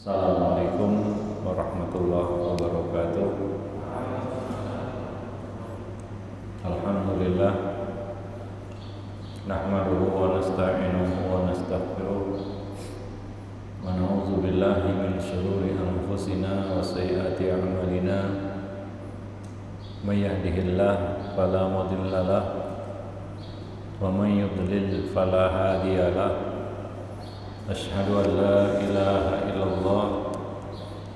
Assalamualaikum warahmatullahi wabarakatuh. Alhamdulillah, nahmaduhu wa nasta'inuhu wa nastaghfiruh wa na'udzu billahi min shururi anfusina wa sayyiati a'malina. May yahdihillahu fala mudilla lahu wa may yudlil fala hadiya lahu. Asyhadu an la ilaha illallah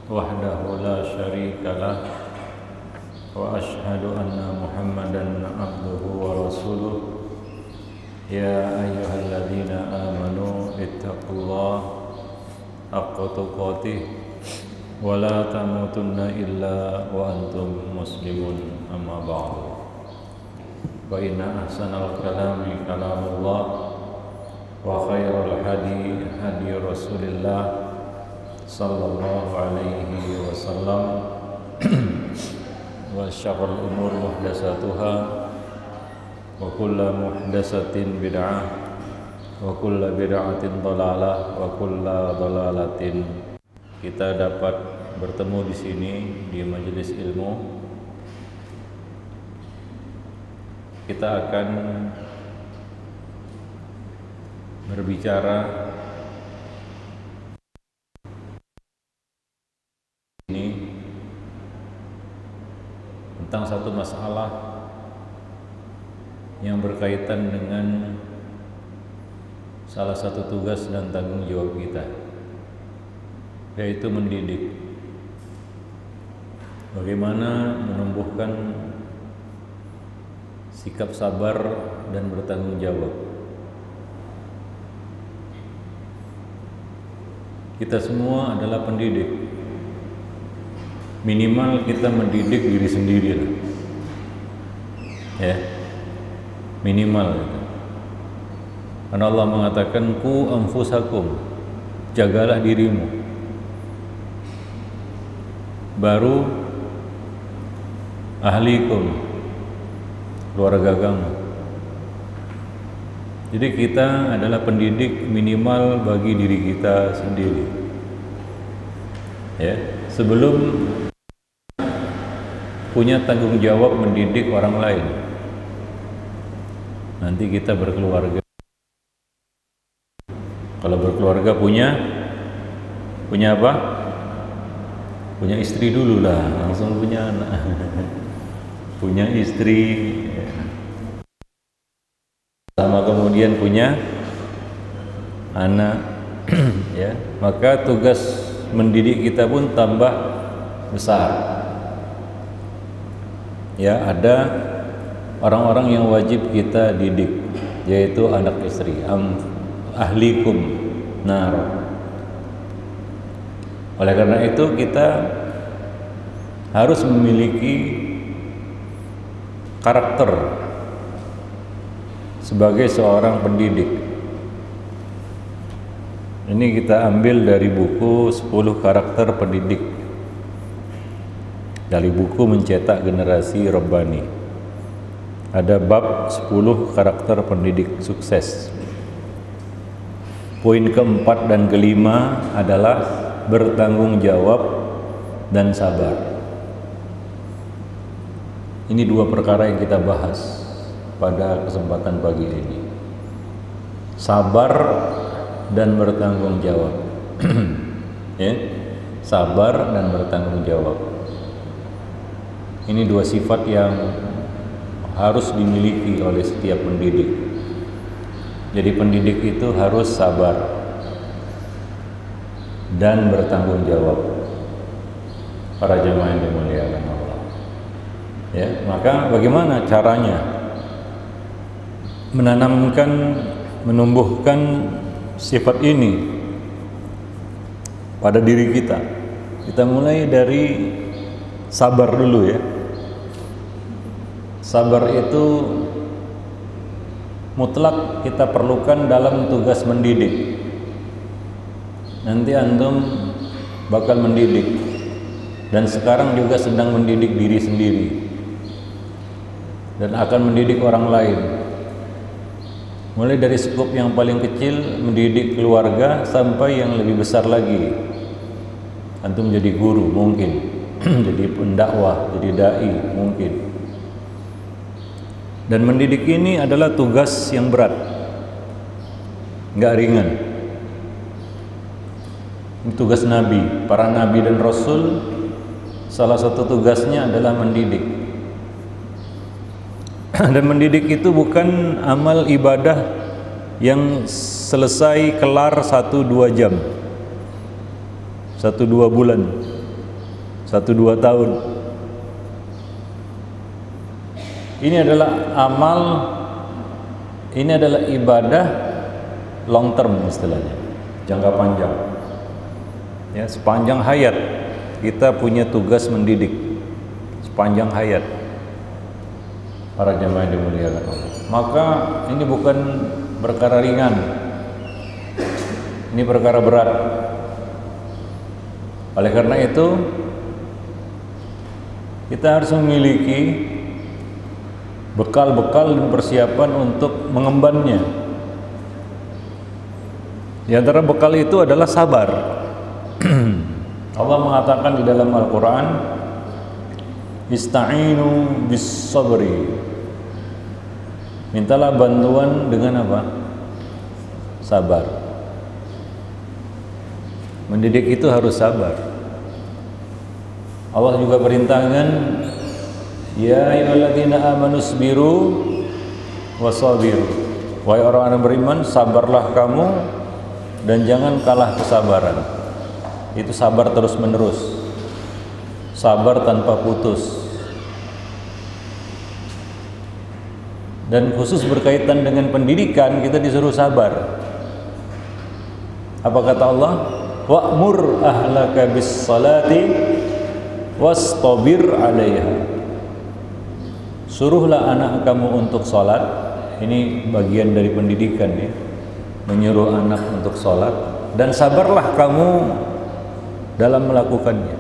wahdahu la syarika lah wa asyhadu anna Muhammadan abduhu wa rasuluh. Ya ayyuhalladzina amanu ittaqullaha haqqa tuqatih wa la tamutunna illa wa antum muslimun, amma ba'du. Wa inna ahsanal kalami kalamullah wa khairal hadi hadi Rasulillah sallallahu alaihi wasallam wa syarrul umur muhdatsatuha wa kullu muhdatsatin bid'ah wa kullu bid'atin dhalalah wa kullu dhalalatin. Kita dapat bertemu di sini di majelis ilmu. Kita akan berbicara ini tentang satu masalah yang berkaitan dengan salah satu tugas dan tanggung jawab kita, yaitu mendidik. Bagaimana menumbuhkan sikap sabar dan bertanggung jawab. Kita semua adalah pendidik. Minimal kita mendidik diri sendiri lah. Ya. Minimal gitu. Karena Allah mengatakan ku anfusakum, jagalah dirimu. Baru ahlikum, keluarga kamu. Jadi kita adalah pendidik minimal bagi diri kita sendiri. Ya, sebelum punya tanggung jawab mendidik orang lain. Nanti kita berkeluarga. Kalau berkeluarga punya apa? Punya istri dulu lah, langsung punya anak. Punya istri. Ya. Sama kemudian punya anak. Ya, maka tugas mendidik kita pun tambah besar. Ya, ada orang-orang yang wajib kita didik, yaitu anak istri. Ahlikum nar. Oleh karena itu kita harus memiliki karakter sebagai seorang pendidik. Ini kita ambil dari buku 10 karakter pendidik, dari buku Mencetak Generasi Rabbani. Ada bab 10 karakter pendidik sukses. Poin keempat dan kelima adalah bertanggung jawab dan sabar. Ini dua perkara yang kita bahas pada kesempatan pagi ini. Sabar dan bertanggung jawab. Ya, sabar dan bertanggung jawab. Ini dua sifat yang harus dimiliki oleh setiap pendidik. Jadi pendidik itu harus sabar dan bertanggung jawab. Para jamaah yang dimuliakan Allah. Ya, maka bagaimana caranya menumbuhkan sifat ini pada diri kita? Kita mulai dari sabar dulu ya. Sabar itu mutlak kita perlukan dalam tugas mendidik. Nanti antum bakal mendidik, dan sekarang juga sedang mendidik diri sendiri dan akan mendidik orang lain. Mulai dari skop yang paling kecil, mendidik keluarga, sampai yang lebih besar lagi, Antum jadi guru mungkin, jadi pendakwah, jadi dai mungkin. Dan mendidik ini adalah tugas yang berat, nggak ringan. Ini tugas Nabi, para Nabi dan Rasul. Salah satu tugasnya adalah mendidik. Dan mendidik itu bukan amal ibadah yang selesai kelar 1-2 jam, 1-2 bulan, 1-2 tahun. Ini adalah amal, ini adalah ibadah long term istilahnya, jangka panjang. Ya, sepanjang hayat kita punya tugas mendidik, sepanjang hayat. Para jamaah yang dimuliakan Allah. Maka ini bukan perkara ringan, ini perkara berat. Oleh karena itu kita harus memiliki bekal-bekal dan persiapan untuk mengembannya. Di antara bekal itu adalah sabar. Allah mengatakan di dalam Al-Quran, Ista'inu bis sabri. Mintalah bantuan dengan apa? Sabar. Mendidik itu harus sabar. Allah juga perintahkan, ya ayyuhalladzina amanu sabiru wasabiru. Wahai orang-orang beriman, sabarlah kamu dan jangan kalah kesabaran. Itu sabar terus menerus, sabar tanpa putus. Dan khusus berkaitan dengan pendidikan, kita disuruh sabar. Apa kata Allah? Wa'mur ahlaka bis salati wastabir 'alaiha. Suruhlah anak kamu untuk salat. Ini bagian dari pendidikan ya. Menyuruh anak untuk salat dan sabarlah kamu dalam melakukannya.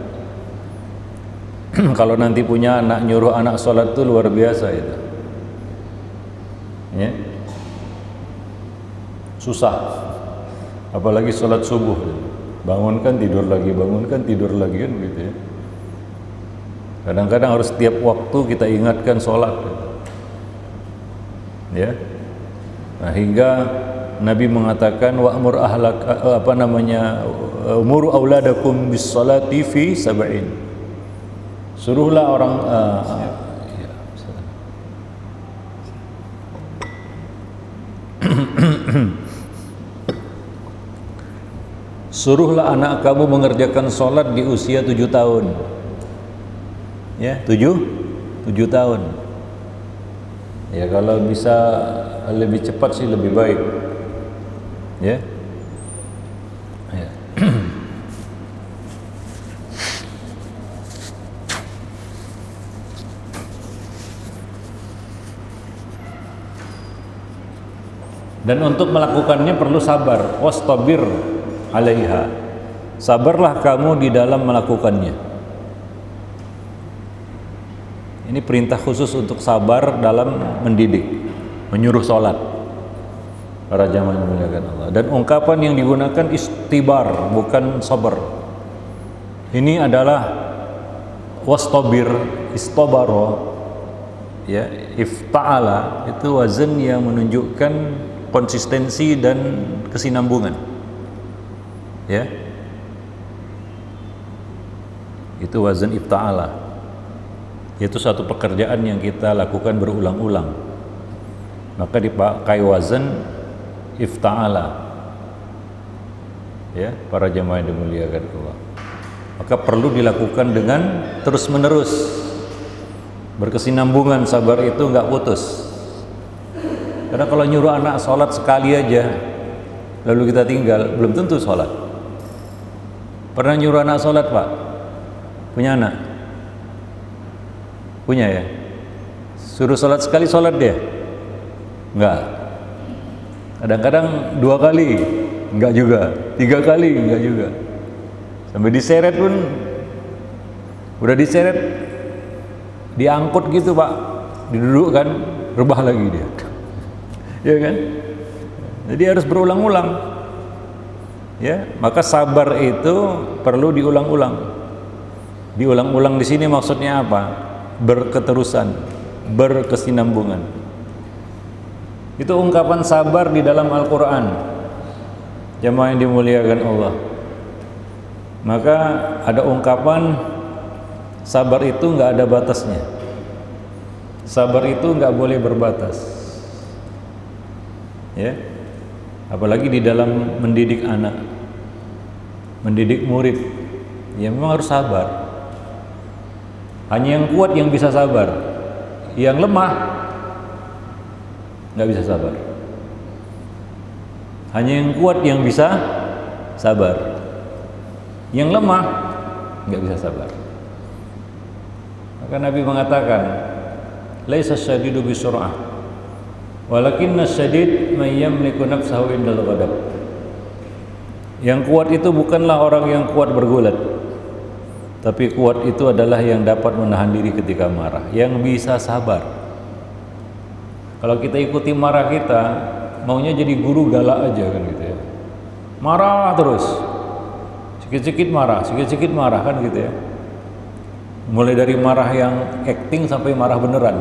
Kalau nanti punya anak, nyuruh anak sholat itu luar biasa itu ya. Susah, apalagi sholat subuh, bangunkan tidur lagi, bangunkan tidur lagi kan gitu ya. Kadang-kadang harus setiap waktu kita ingatkan sholat ya. Nah, hingga Nabi mengatakan wa'mur ahlak umuru auladakum bis salati fi sab'in. Suruhlah orang suruhlah anak kamu mengerjakan sholat di usia 7 tahun. Ya, 7 tahun. Ya, kalau bisa lebih cepat sih lebih baik. Ya. Ya. Dan untuk melakukannya perlu sabar. Wastabir 'alaiha. Sabarlah kamu di dalam melakukannya. Ini perintah khusus untuk sabar dalam mendidik, menyuruh sholat. Para jamaah yang dimuliakan Allah. Dan ungkapan yang digunakan istibar, bukan sabar. Ini adalah wastabir, istabaro, ya, ifta'ala, itu wazan yang menunjukkan konsistensi dan kesinambungan. Ya. Itu wazan ifta'ala. Itu satu pekerjaan yang kita lakukan berulang-ulang. Maka dipakai wazan ifta'ala. Ya, para jamaah yang dimuliakan Allah. Maka perlu dilakukan dengan terus-menerus. Berkesinambungan, sabar itu enggak putus. Karena kalau nyuruh anak sholat sekali aja lalu kita tinggal, belum tentu sholat. Pernah nyuruh anak sholat, Pak? Punya anak? Punya ya? Suruh sholat sekali sholat dia? Enggak. Kadang-kadang 2 kali, enggak juga. 3 kali, enggak juga. Sampai diseret pun, udah diseret, diangkut gitu Pak, didudukkan, rebah lagi dia. Ya kan? Jadi harus berulang-ulang. Ya, maka sabar itu perlu diulang-ulang. Diulang-ulang di sini maksudnya apa? Berketerusan, berkesinambungan. Itu ungkapan sabar di dalam Al-Qur'an. Jamaah yang dimuliakan Allah. Maka ada ungkapan sabar itu nggak ada batasnya. Sabar itu nggak boleh berbatas. Ya. Apalagi di dalam mendidik anak, mendidik murid, ya memang harus sabar. Hanya yang kuat yang bisa sabar, yang lemah nggak bisa sabar. Hanya yang kuat yang bisa sabar, yang lemah nggak bisa sabar. Maka Nabi mengatakan, laisa syadidu bisur'ah, walakinna syadid man yamliku nafsahu indal ghadab. Yang kuat itu bukanlah orang yang kuat bergulat, tapi kuat itu adalah yang dapat menahan diri ketika marah, yang bisa sabar. Kalau kita ikuti marah kita, maunya jadi guru galak aja kan gitu ya. Marah terus, sikit-sikit marah kan gitu ya. Mulai dari marah yang acting sampai marah beneran.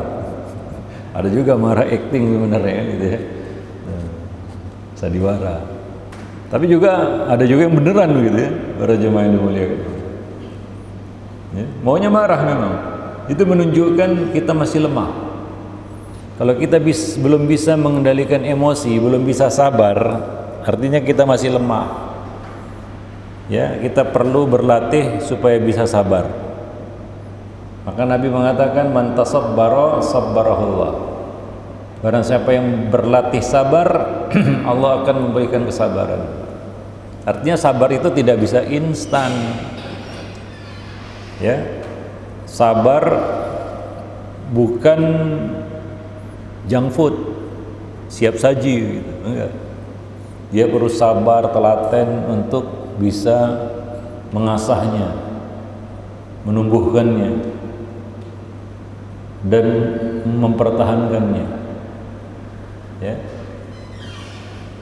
Ada juga marah acting sebenarnya gitu ya. Sandiwara. Tapi juga ada juga yang beneran gitu ya, para jemaah yang dimuliakan. Ya, maunya marah memang. Itu menunjukkan kita masih lemah. Kalau kita belum bisa mengendalikan emosi, belum bisa sabar, artinya kita masih lemah. Ya, kita perlu berlatih supaya bisa sabar. Maka Nabi mengatakan, man tasabbara sabbarahullah. Barang siapa yang berlatih sabar, Allah akan memberikan kesabaran. Artinya sabar itu tidak bisa instan. Ya, sabar bukan junk food, siap saji gitu. Enggak. Dia perlu sabar, telaten untuk bisa mengasahnya, menumbuhkannya, dan mempertahankannya. Ya,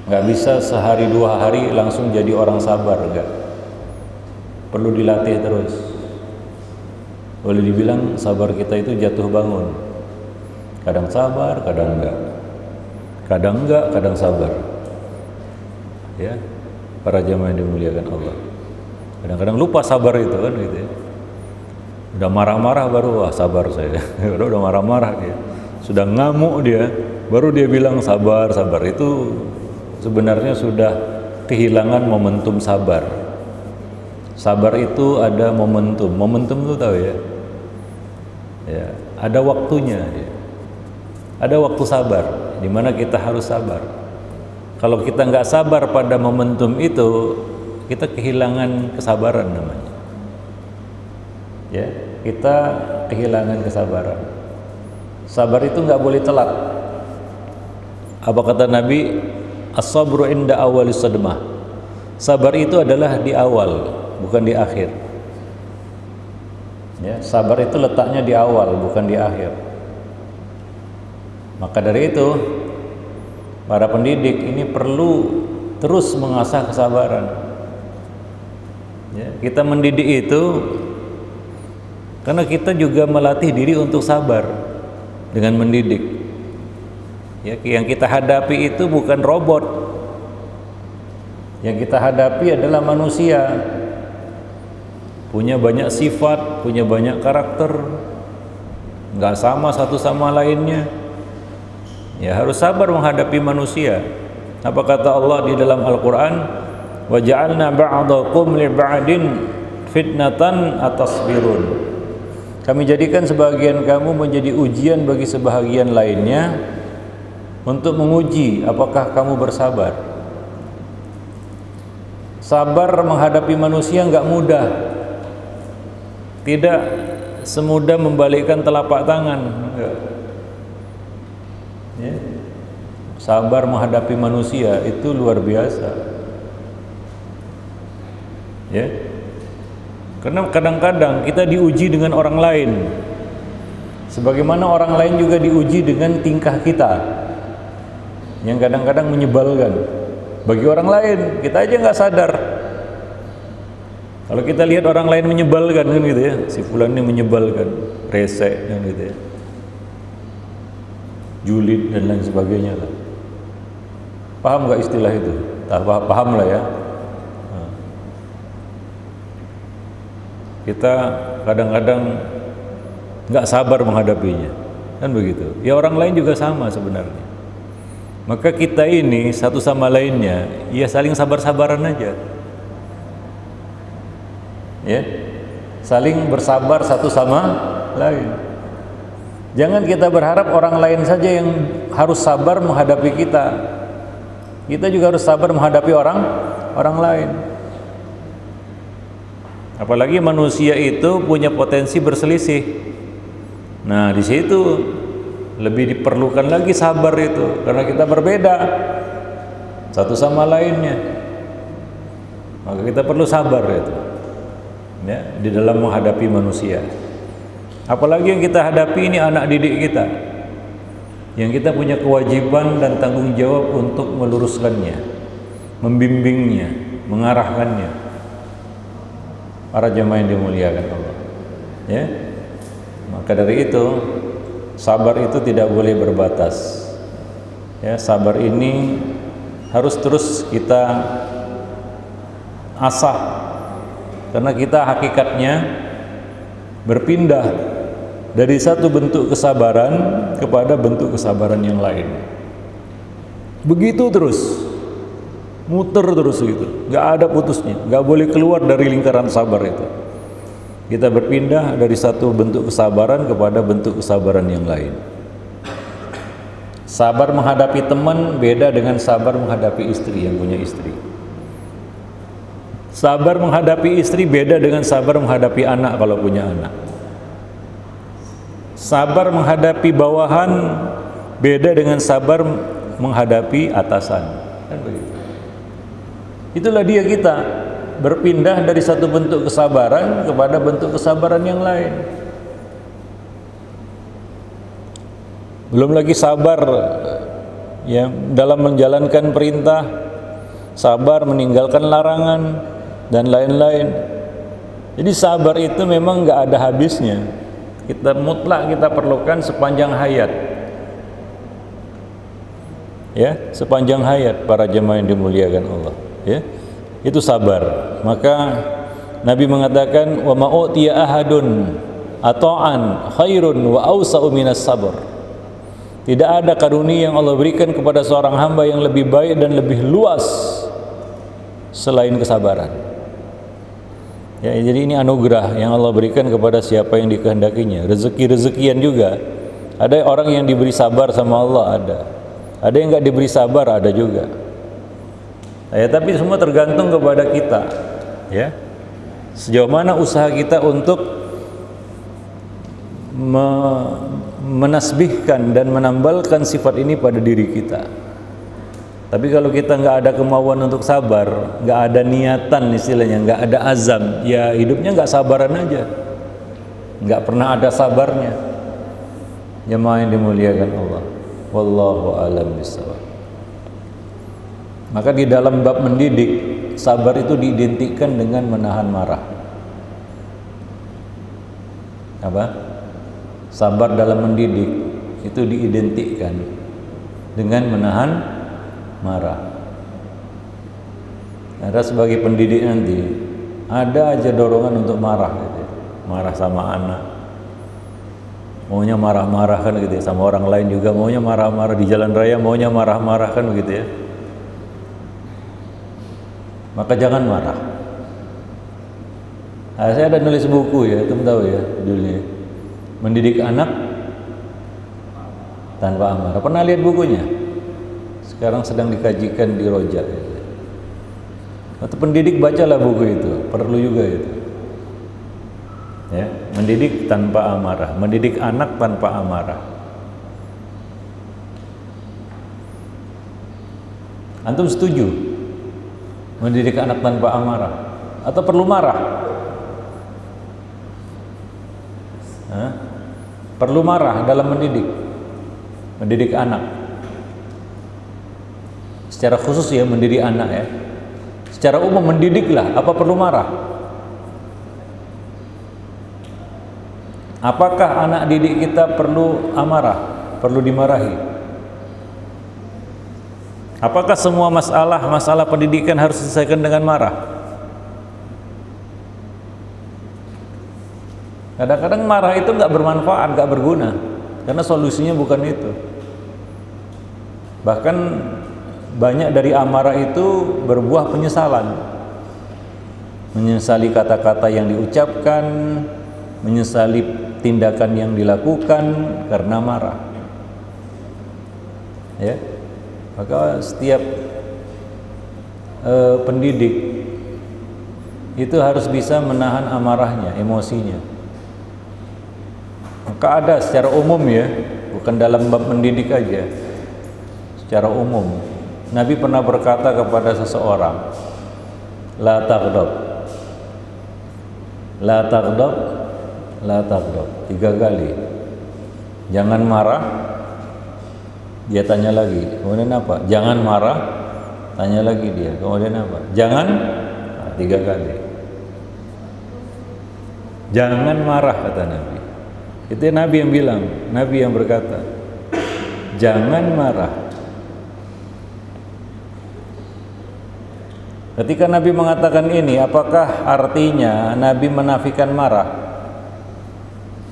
nggak bisa sehari dua hari langsung jadi orang sabar, enggak. Perlu dilatih terus. Boleh dibilang sabar kita itu jatuh bangun. Kadang sabar, kadang enggak. Kadang enggak, kadang sabar. Ya, para jamaah yang dimuliakan Allah. Kadang-kadang lupa sabar itu kan gitu ya. Udah marah-marah baru sabar saya. Udah marah-marah dia. Sudah ngamuk dia, baru dia bilang sabar. Itu sebenarnya sudah kehilangan momentum sabar. Sabar itu ada momentum. Momentum itu tahu ya? Ya, ada waktunya ya. Ada waktu sabar di mana kita harus sabar. Kalau kita nggak sabar pada momentum itu, kita kehilangan kesabaran namanya. Ya, kita kehilangan kesabaran. Sabar itu nggak boleh telat. Apa kata Nabi? As-sabru inda awwalis sadmah. Sabar itu adalah di awal, bukan di akhir. Ya, sabar itu letaknya di awal, bukan di akhir. Maka dari itu, para pendidik ini perlu terus mengasah kesabaran. Ya, kita mendidik itu karena kita juga melatih diri untuk sabar dengan mendidik. Ya, yang kita hadapi itu bukan robot. Yang kita hadapi adalah manusia. Punya banyak sifat, punya banyak karakter, nggak sama satu sama lainnya. Ya, harus sabar menghadapi manusia. Apa kata Allah di dalam Al-Quran? Wa ja'alna ba'dakum li ba'din fitnatan atasbirun. Kami jadikan sebagian kamu menjadi ujian bagi sebahagian lainnya untuk menguji apakah kamu bersabar. Sabar menghadapi manusia nggak mudah. Tidak semudah membalikkan telapak tangan. Ya. Sabar menghadapi manusia itu luar biasa. Ya. Karena kadang-kadang kita diuji dengan orang lain. Sebagaimana orang lain juga diuji dengan tingkah kita. Yang kadang-kadang menyebalkan. Bagi orang lain, kita aja nggak sadar. Kalau kita lihat orang lain menyebalkan kan gitu ya, si fulan ini menyebalkan, rese kan gitu ya, julid dan lain sebagainya lah. Paham nggak istilah itu? Paham lah ya. Nah. Kita kadang-kadang nggak sabar menghadapinya, kan begitu. Ya orang lain juga sama sebenarnya. Maka kita ini satu sama lainnya, ya saling sabar-sabaran aja. Ya, saling bersabar satu sama lain. Jangan kita berharap orang lain saja yang harus sabar menghadapi kita. Kita juga harus sabar menghadapi orang lain. Apalagi manusia itu punya potensi berselisih. Nah, di situ lebih diperlukan lagi sabar itu, karena kita berbeda satu sama lainnya. Maka kita perlu sabar itu. Ya, di dalam menghadapi manusia. Apalagi yang kita hadapi ini anak didik kita, yang kita punya kewajiban dan tanggung jawab untuk meluruskannya, membimbingnya, mengarahkannya. Para jemaah yang dimuliakan Allah. Ya, maka dari itu sabar itu tidak boleh berbatas. Ya, sabar ini harus terus kita asah. Karena kita hakikatnya berpindah dari satu bentuk kesabaran kepada bentuk kesabaran yang lain. Begitu terus, muter terus gitu, nggak ada putusnya, nggak boleh keluar dari lingkaran sabar itu. Kita berpindah dari satu bentuk kesabaran kepada bentuk kesabaran yang lain. Sabar menghadapi teman beda dengan sabar menghadapi istri yang punya istri. Sabar menghadapi istri beda dengan sabar menghadapi anak kalau punya anak. Sabar menghadapi bawahan beda dengan sabar menghadapi atasan. Kan begitu. Itulah dia kita berpindah dari satu bentuk kesabaran kepada bentuk kesabaran yang lain. Belum lagi sabar ya dalam menjalankan perintah, sabar meninggalkan larangan dan lain-lain. Jadi sabar itu memang nggak ada habisnya. Kita mutlak kita perlukan sepanjang hayat. Ya, sepanjang hayat para jemaah yang dimuliakan Allah. Ya, itu sabar. Maka Nabi mengatakan, wa ma'utiya ahadun ata'an khairun wa awsa'u minas sabr. Tidak ada karunia yang Allah berikan kepada seorang hamba yang lebih baik dan lebih luas selain kesabaran. Ya, jadi ini anugerah yang Allah berikan kepada siapa yang dikehendakinya. Rezeki-rezekian juga. Ada orang yang diberi sabar sama Allah, ada yang nggak diberi sabar, ada juga. Ya, tapi semua tergantung kepada kita. Ya, sejauh mana usaha kita untuk menasbihkan dan menambalkan sifat ini pada diri kita. Tapi kalau kita nggak ada kemauan untuk sabar, nggak ada niatan istilahnya, nggak ada azam, ya hidupnya nggak sabaran aja, nggak pernah ada sabarnya. Jemaah yang dimuliakan Allah, wallahu a'lam bishawab. Maka di dalam bab mendidik, sabar itu diidentikan dengan menahan marah. Apa? Sabar dalam mendidik itu diidentikan dengan menahan marah. Ada sebagai pendidik nanti ada aja dorongan untuk marah gitu ya. Marah sama anak, maunya marah-marah kan gitu ya. Sama orang lain juga maunya marah-marah, di jalan raya maunya marah-marah kan begitu ya. Maka jangan marah. Nah, saya ada nulis buku ya, teman tahu ya judulnya, Mendidik Anak Tanpa Amarah. Pernah lihat bukunya? Sekarang sedang dikajikan di Roja. Atau pendidik bacalah buku itu, perlu juga itu. Ya, mendidik tanpa amarah, mendidik anak tanpa amarah. Antum setuju mendidik anak tanpa amarah atau perlu marah? Hah? Perlu marah dalam mendidik anak. Secara khusus ya mendidik anak ya. Secara umum mendidiklah, apa perlu marah? Apakah anak didik kita perlu amarah, perlu dimarahi? Apakah semua masalah pendidikan harus diselesaikan dengan marah? Kadang-kadang marah itu nggak bermanfaat, nggak berguna, karena solusinya bukan itu. Bahkan banyak dari amarah itu berbuah penyesalan, menyesali kata-kata yang diucapkan, menyesali tindakan yang dilakukan karena marah. Ya, maka setiap pendidik itu harus bisa menahan amarahnya, emosinya. Maka ada secara umum ya, bukan dalam bab mendidik aja, secara umum Nabi pernah berkata kepada seseorang, la taghdab, la taghdab, la taghdab, 3 kali. Jangan marah. Dia tanya lagi, kemudian apa? Jangan marah. Tanya lagi dia, kemudian apa? Jangan. 3 kali. Jangan marah, kata Nabi. Itu Nabi yang bilang, Nabi yang berkata, jangan marah. Ketika Nabi mengatakan ini, apakah artinya Nabi menafikan marah?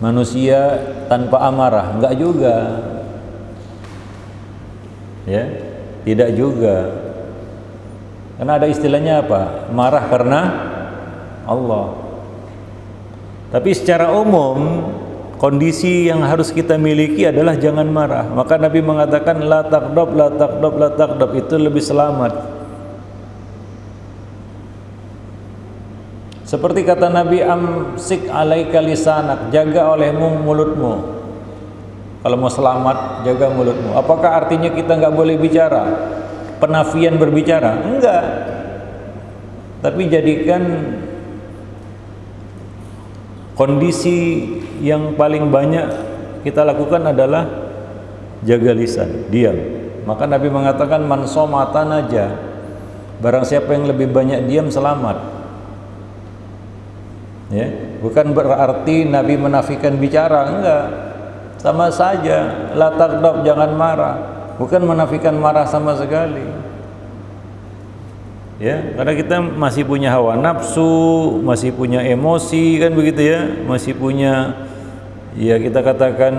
Manusia tanpa amarah? Enggak juga. Ya, tidak juga. Karena ada istilahnya apa? Marah karena Allah. Tapi secara umum kondisi yang harus kita miliki adalah jangan marah. Maka Nabi mengatakan la taghdab, la taghdab, la taghdab, itu lebih selamat. Seperti kata Nabi, amsik alaika lisanak, jaga olehmu mulutmu. Kalau mau selamat, jaga mulutmu. Apakah artinya kita nggak boleh bicara? Penafian berbicara? Enggak. Tapi jadikan kondisi yang paling banyak kita lakukan adalah jaga lisan, diam. Maka Nabi mengatakan man somata naja, barang siapa yang lebih banyak diam selamat. Ya, bukan berarti Nabi menafikan bicara, enggak. Sama saja, la taghdab, jangan marah. Bukan menafikan marah sama sekali. Ya, karena kita masih punya hawa nafsu, masih punya emosi, kan begitu ya, masih punya, ya kita katakan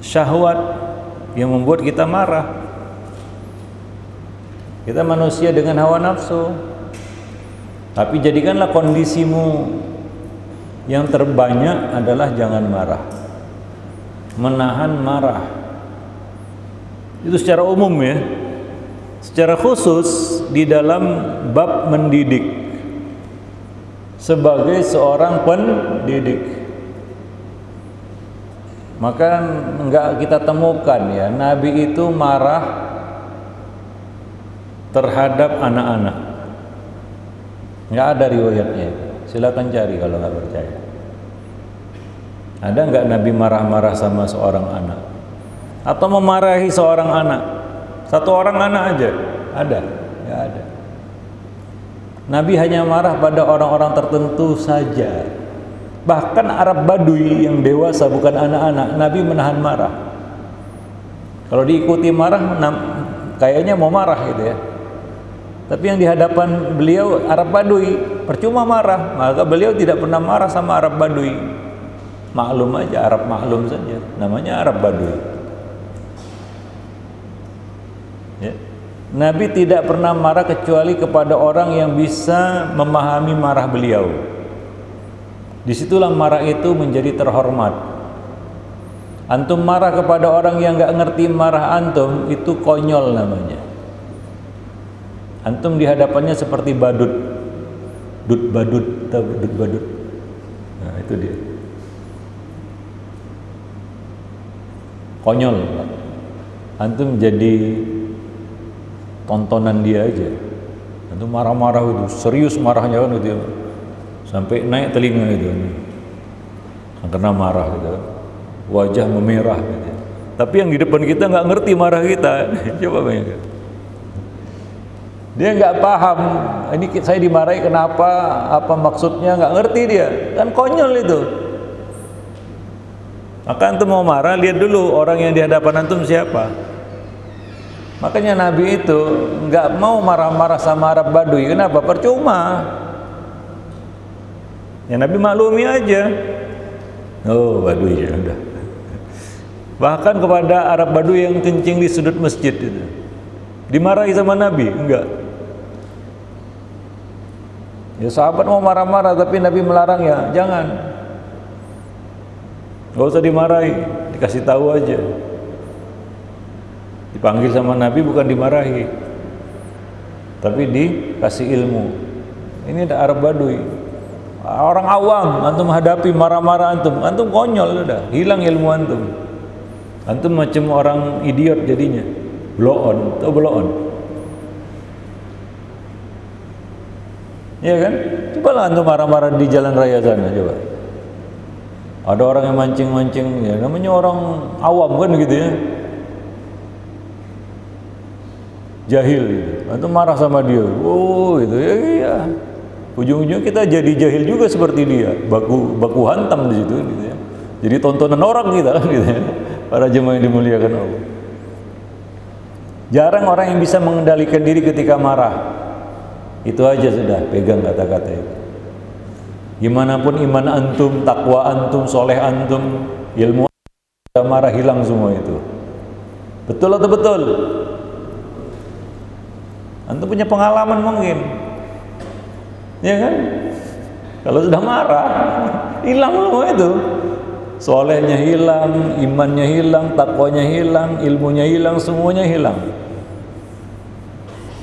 syahwat yang membuat kita marah. Kita manusia dengan hawa nafsu. Tapi jadikanlah kondisimu yang terbanyak adalah jangan marah, menahan marah. Itu secara umum ya. Secara khusus di dalam bab mendidik, sebagai seorang pendidik, maka enggak kita temukan ya Nabi itu marah terhadap anak-anak. Nggak ada riwayatnya. Silakan cari kalau nggak percaya. Ada nggak Nabi marah-marah sama seorang anak? Atau memarahi seorang anak? Satu orang anak aja? Ada? Nggak ada. Nabi hanya marah pada orang-orang tertentu saja. Bahkan Arab Baduy yang dewasa bukan anak-anak, Nabi menahan marah. Kalau diikuti marah, kayaknya mau marah gitu ya. Tapi yang di hadapan beliau Arab Baduy, percuma marah, maka beliau tidak pernah marah sama Arab Baduy. Maklum aja, Arab maklum saja, namanya Arab Baduy. Ya. Nabi tidak pernah marah kecuali kepada orang yang bisa memahami marah beliau. Disitulah marah itu menjadi terhormat. Antum marah kepada orang yang nggak ngerti marah antum, itu konyol namanya. Antum di hadapannya seperti badut, dut badut. Nah itu dia, konyol. Antum jadi tontonan dia aja. Antum marah-marah itu, serius marahnya kan gitu, sampai naik telinga itu, karena marah gitu, wajah memerah gitu. Tapi yang di depan kita nggak ngerti marah kita. Coba bayangkan. Dia nggak paham, ini saya dimarahi kenapa, apa maksudnya, nggak ngerti dia, kan konyol itu. Maka antum mau marah, lihat dulu orang yang di hadapan antum siapa. Makanya Nabi itu nggak mau marah-marah sama Arab Badui. Kenapa? Percuma. Ya Nabi maklumi aja. Oh, Badui ya udah. Bahkan kepada Arab Badui yang kencing di sudut masjid itu, dimarahi sama Nabi? Enggak. Ya sahabat mau marah-marah, tapi Nabi melarang, ya jangan. Gak usah dimarahi, dikasih tahu aja. Dipanggil sama Nabi bukan dimarahi, tapi dikasih ilmu. Ini ada Arab Badui, orang awam, antum hadapi marah-marah antum konyol udah, hilang ilmu antum. Antum macam orang idiot jadinya, blow on, tau blow on? Iya kan? Cobalah antum marah-marah di jalan raya sana, coba. Ada orang yang mancing-mancing, ya namanya orang awam kan gitu ya, jahil gitu. Antum marah sama dia, oh itu ya, iya. Ujung-ujungnya kita jadi jahil juga seperti dia, baku hantam di situ gitu ya. Jadi tontonan orang kita kan gitu ya. Para jemaah yang dimuliakan Allah. Jarang orang yang bisa mengendalikan diri ketika marah. Itu aja sudah, pegang kata-kata itu. Gimana pun iman antum, takwa antum, soleh antum, ilmu antum, marah hilang semua itu. Betul atau betul? Antum punya pengalaman mungkin, ya kan? Kalau sudah marah, hilang semua itu. Solehnya hilang, imannya hilang, takwanya hilang, ilmunya hilang, semuanya hilang.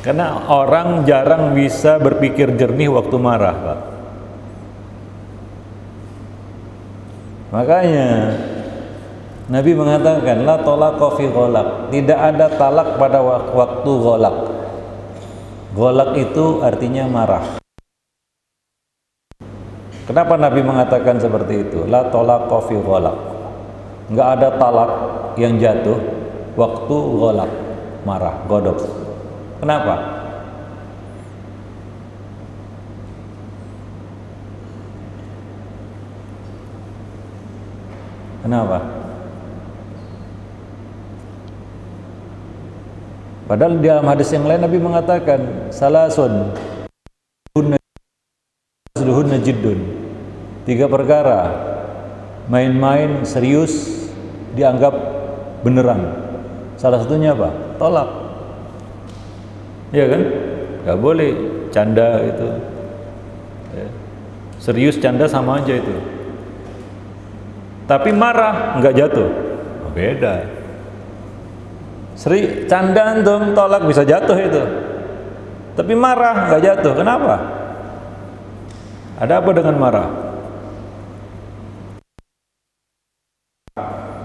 Karena orang jarang bisa berpikir jernih waktu marah, Pak. Makanya Nabi mengatakan la talaqa fi ghalaq, tidak ada talak pada waktu ghalaq. Ghalaq itu artinya marah. Kenapa Nabi mengatakan seperti itu? La talaqa fi ghalaq. Enggak ada talak yang jatuh waktu ghalaq, marah, godok. Kenapa? Kenapa? Padahal di dalam hadis yang lain Nabi mengatakan salasun hunna jiddun. 3 perkara main-main serius dianggap beneran. Salah satunya apa? Tolak. Iya kan? Gak boleh canda itu. Serius canda sama aja itu. Tapi marah nggak jatuh, beda. Canda antum tolak bisa jatuh itu, tapi marah nggak jatuh. Kenapa? Ada apa dengan marah?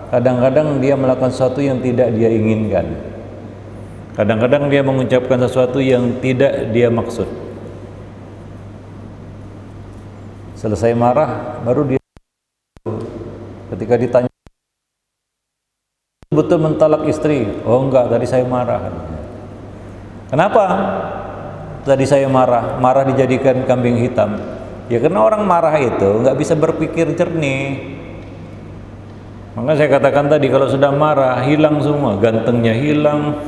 Kadang-kadang dia melakukan sesuatu yang tidak dia inginkan. Kadang-kadang dia mengucapkan sesuatu yang tidak dia maksud. Selesai marah, baru dia ketika ditanya betul mentalak istri, oh enggak, tadi saya marah. Kenapa tadi saya marah? Marah dijadikan kambing hitam. Ya karena orang marah itu nggak bisa berpikir jernih. Maka saya katakan tadi, kalau sudah marah hilang semua, gantengnya hilang.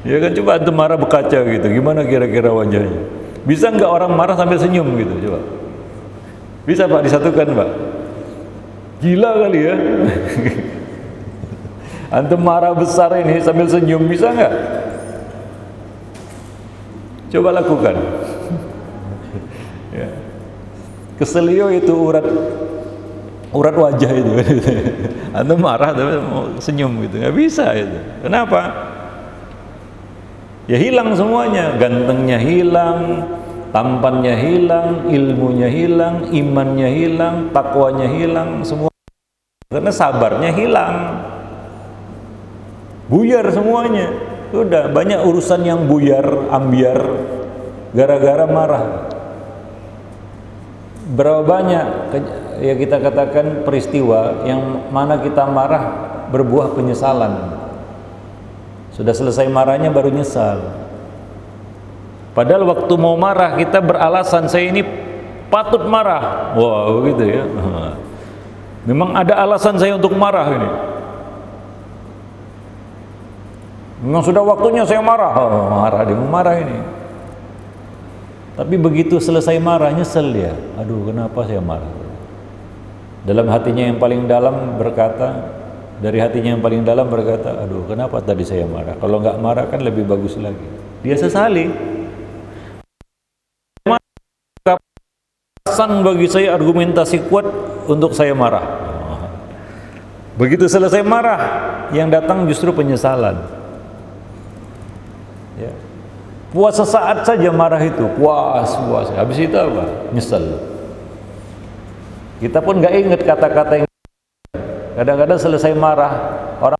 Ya kan, coba antum marah berkaca gitu, gimana kira-kira wajahnya? Bisa nggak orang marah sambil senyum gitu? Coba. Bisa Pak, disatukan Pak. Gila kali ya. Antum marah besar ini sambil senyum, bisa nggak? Coba lakukan. Ya. Keselio itu urat wajah itu. Antum marah tapi mau senyum gitu, nggak bisa itu. Kenapa? Ya hilang semuanya, gantengnya hilang, tampannya hilang, ilmunya hilang, imannya hilang, takwanya hilang, semua. Karena sabarnya hilang, buyar semuanya. Udah banyak urusan yang buyar, ambiar gara-gara marah. Berapa banyak ya kita katakan peristiwa yang mana kita marah berbuah penyesalan. Sudah selesai marahnya baru nyesal. Padahal waktu mau marah kita beralasan saya ini patut marah. Wah, begitu ya. Memang ada alasan saya untuk marah ini. Memang sudah waktunya saya marah. Oh, marah, dia mau marah ini. Tapi begitu selesai marah, nyesel dia. Aduh, kenapa saya marah? Dalam hatinya yang paling dalam berkata, dari hatinya yang paling dalam berkata, aduh, kenapa tadi saya marah? Kalau nggak marah kan lebih bagus lagi. Dia sesali. Alasan bagi saya, argumentasi kuat untuk saya marah. Begitu selesai marah, yang datang justru penyesalan. Ya. Puas sesaat saja marah itu, puas. Habis itu apa? Nyesel. Kita pun nggak ingat kata-kata yang kadang-kadang selesai marah, orang,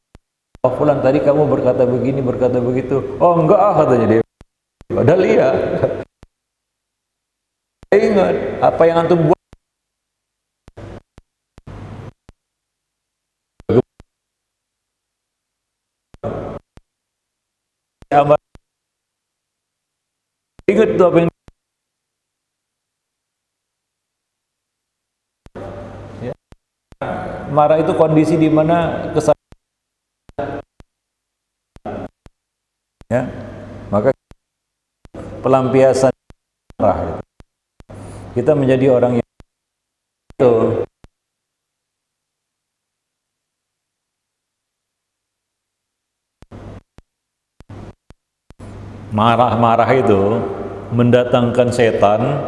oh fulan tadi kamu berkata begini, berkata begitu. Oh enggak katanya dia. Padahal iya. Ingat apa yang antum buat. Ingat tuh apa yang ya. Marah itu kondisi di mana ya, maka pelampiasan marah itu. Kita menjadi orang yang itu marah-marah itu mendatangkan setan,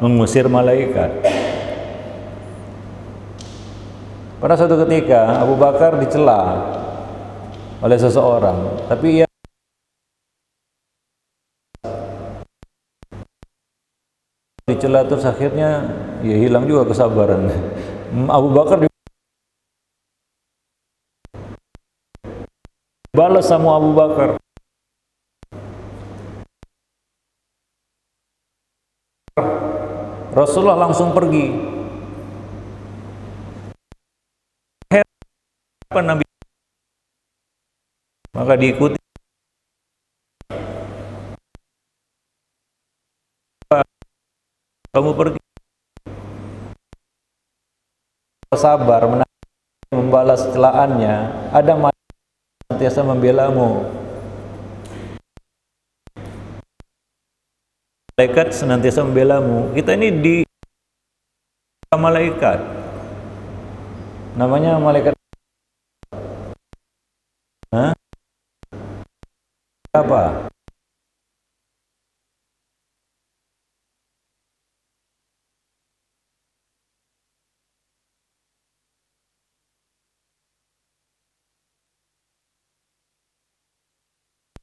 mengusir malaikat. Pada suatu ketika Abu Bakar dicela oleh seseorang, tapi ia dicela terus akhirnya ya hilang juga kesabaran. Abu Bakar dibalas sama Abu Bakar. Rasulullah langsung pergi. Apa Nabi? Maka diikuti. Kamu pergi. Sabar membalas celaannya. Ada malaikat senantiasa membelamu. Malaikat senantiasa membelamu. Kita ini di malaikat. Namanya malaikat. Hah? Apa?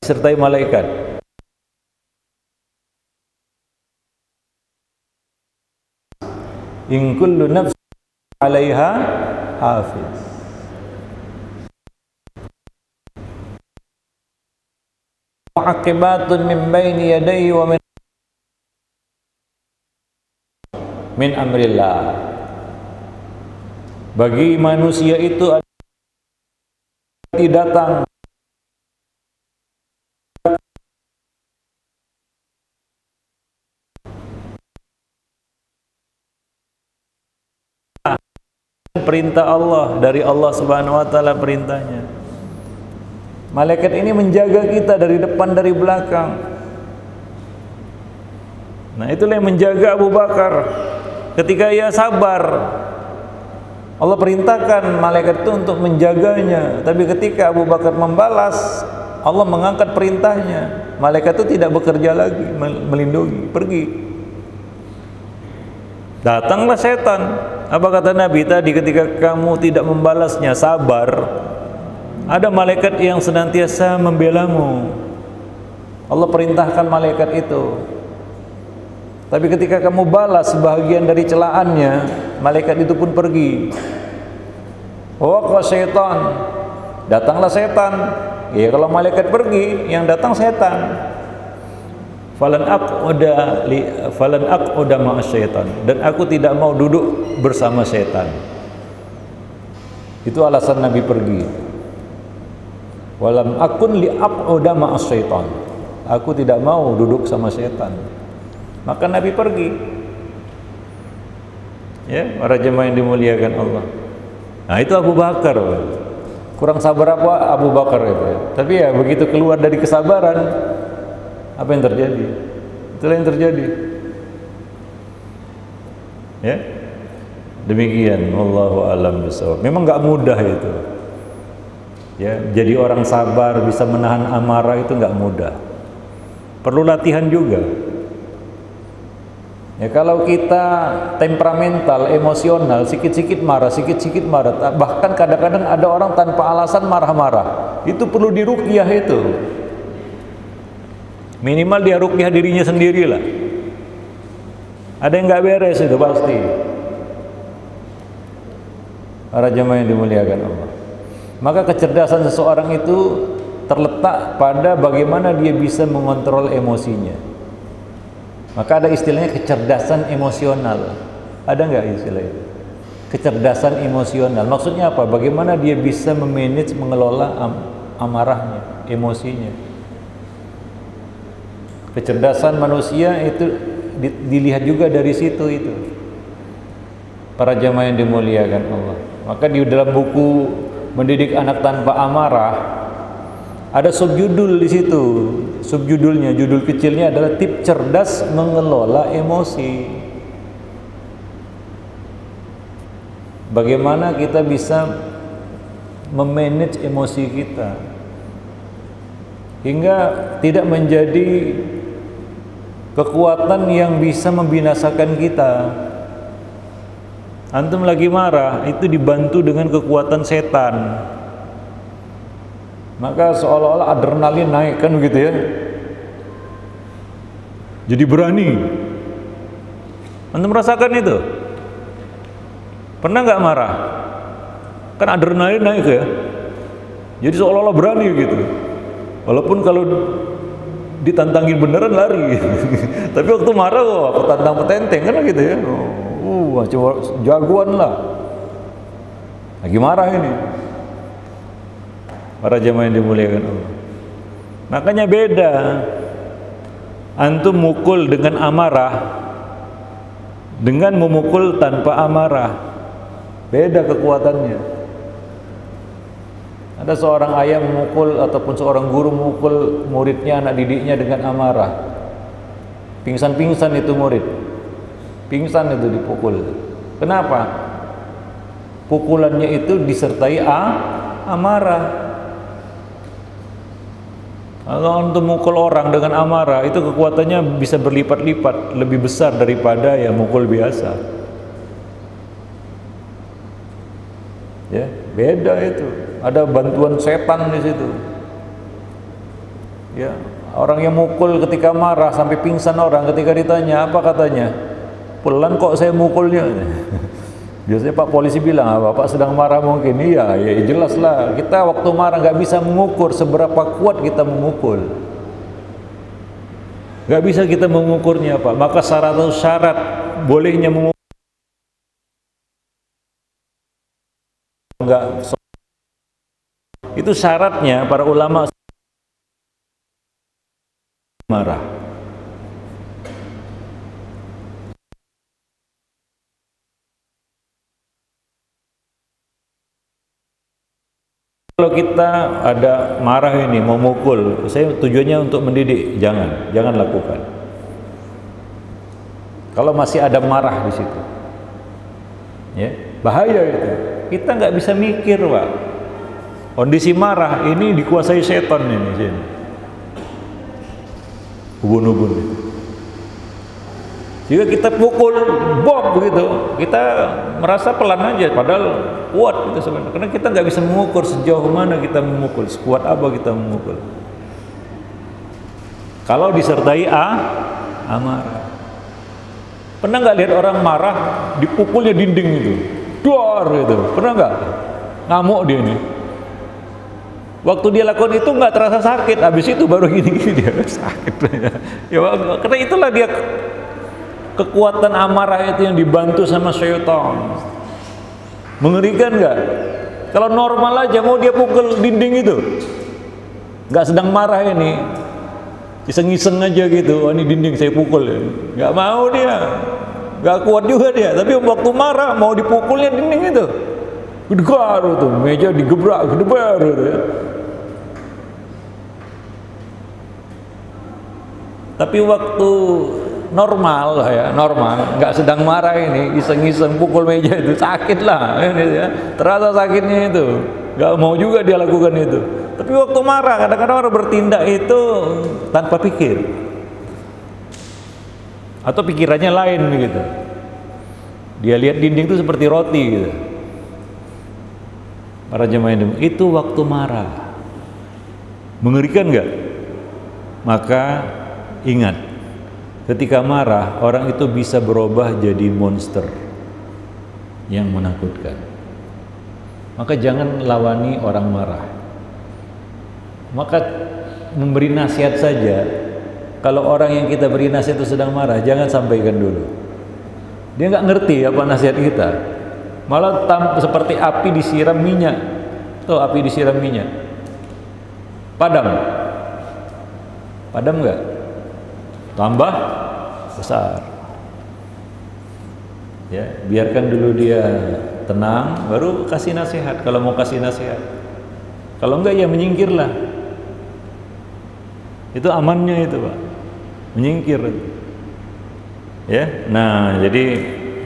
Sertai malaikat. In kullu nafsin 'alaiha hafiz. Mu'aqibatun min baini yadayhi wa min amrillah. Bagi manusia itu datang perintah Allah, dari Allah Subhanahu wa taala perintahnya. Malaikat ini menjaga kita dari depan, dari belakang. Nah, itulah yang menjaga Abu Bakar ketika ia sabar. Allah perintahkan malaikat itu untuk menjaganya, tapi ketika Abu Bakar membalas, Allah mengangkat perintahnya. Malaikat itu tidak bekerja lagi melindungi, pergi. Datanglah setan. Apa kata Nabi tadi ketika kamu tidak membalasnya, sabar, ada malaikat yang senantiasa membelamu. Allah perintahkan malaikat itu. Tapi ketika kamu balas sebahagian dari celaannya, malaikat itu pun pergi. Waqa syaitan, datanglah setan. Ya kalau malaikat pergi, yang datang setan. Falan aquda ma'a syaitan, dan aku tidak mau duduk bersama setan. Itu alasan Nabi pergi. Walam akun li aquda ma'a syaitan, aku tidak mau duduk sama setan. Maka Nabi pergi. Ya, para jemaah yang dimuliakan Allah. Nah itu Abu Bakar. Kurang sabar apa Abu Bakar itu ya. Tapi ya begitu keluar dari kesabaran, apa yang terjadi? Itulah yang terjadi. Ya, demikian. Wallahu a'lam bishawab. Memang nggak mudah itu. Ya, jadi orang sabar bisa menahan amarah itu nggak mudah. Perlu latihan juga. Ya kalau kita temperamental, emosional, sikit-sikit marah, bahkan kadang-kadang ada orang tanpa alasan marah-marah. Itu perlu diruqyah itu. Minimal dia ruqyah dirinya sendirilah. Ada yang nggak beres itu pasti. Para jemaah yang dimuliakan Allah. Maka kecerdasan seseorang itu terletak pada bagaimana dia bisa mengontrol emosinya. Maka ada istilahnya kecerdasan emosional. Ada nggak istilah itu? Kecerdasan emosional. Maksudnya apa? Bagaimana dia bisa memanage, mengelola amarahnya, emosinya. Kecerdasan manusia itu dilihat juga dari situ itu. Para jamaah yang dimuliakan Allah. Maka di dalam buku Mendidik Anak Tanpa Amarah ada subjudul di situ. Subjudulnya, judul kecilnya adalah tip cerdas mengelola emosi. Bagaimana kita bisa memanage emosi kita hingga tidak menjadi kekuatan yang bisa membinasakan kita. Antum lagi marah, itu dibantu dengan kekuatan setan. Maka seolah-olah adrenalin naik kan begitu ya. Jadi berani. Antum merasakan itu? Pernah nggak marah? Kan adrenalin naik ya. Jadi seolah-olah berani gitu. Walaupun kalau ditantangin beneran lari. Tapi waktu marah, wah, aku tantang petenteng kan gitu ya. Coba jagoan lah. Lagi marah ini. Para jemaah yang dimuliakan Allah. Makanya beda. Antum mukul dengan amarah dengan memukul tanpa amarah. Beda kekuatannya. Ada seorang ayah memukul ataupun seorang guru memukul muridnya, anak didiknya dengan amarah. Pingsan-pingsan itu murid. Pingsan itu dipukul. Kenapa? Pukulannya itu disertai amarah. Kalau untuk mukul orang dengan amarah itu kekuatannya bisa berlipat-lipat lebih besar daripada ya mukul biasa. Ya, beda itu. Ada bantuan setan di situ. Ya, orang yang mukul ketika marah sampai pingsan orang, ketika ditanya apa katanya? Pelan kok saya mukulnya. Biasanya Pak polisi bilang, Bapak sedang marah mungkin. Iya, ya jelas lah. Kita waktu marah nggak bisa mengukur seberapa kuat kita memukul. Nggak bisa kita mengukurnya Pak. Maka syarat bolehnya memukul. Enggak. Itu syaratnya para ulama marah. Kalau kita ada marah ini mau mukul, saya tujuannya untuk mendidik, jangan lakukan. Kalau masih ada marah di situ, ya bahaya itu. Kita nggak bisa mikir Pak. Kondisi marah ini dikuasai setan ini sini. Ubun-ubun. Jika kita pukul bom begitu, kita merasa pelan aja, padahal kuat itu sebenarnya. Karena kita nggak bisa mengukur sejauh mana kita memukul, sekuat apa kita memukul. Kalau disertai amarah. Pernah nggak lihat orang marah dipukulnya dinding itu, dor gitu? Pernah nggak? Ngamuk dia ini. Waktu dia lakukan itu nggak terasa sakit, habis itu baru gini-gini dia sakit. Ya, karena itulah dia. Kekuatan amarah itu yang dibantu sama syaitan. Mengerikan nggak? Kalau normal aja mau dia pukul dinding itu, nggak sedang marah ini, iseng-iseng aja gitu. Oh, ini dinding saya pukul, nggak mau dia, nggak kuat juga dia. Tapi waktu marah mau dipukulnya dinding itu, Gedegar tuh, meja digebrak, gedebar gitu ya. Tapi waktu normal lah ya, normal, nggak sedang marah ini, iseng-iseng pukul meja itu sakit lah, ini ya, terasa sakitnya itu, nggak mau juga dia lakukan itu. Tapi waktu marah, kadang-kadang orang bertindak itu tanpa pikir, atau pikirannya lain begitu. Dia lihat dinding itu seperti roti gitu. Para jemaah itu waktu marah, mengerikan nggak? Maka ingat, ketika marah, orang itu bisa berubah jadi monster yang menakutkan. Maka jangan lawani orang marah. Maka memberi nasihat saja, kalau orang yang kita beri nasihat itu sedang marah, jangan sampaikan dulu. Dia nggak ngerti apa nasihat kita. Malah seperti api disiram minyak. Tuh, api disiram minyak. Padam. Padam nggak? Tambah besar. Ya, biarkan dulu dia tenang, baru kasih nasihat. Kalau mau kasih nasihat, kalau enggak ya menyingkirlah. Itu amannya itu, Pak, menyingkir. Ya, nah jadi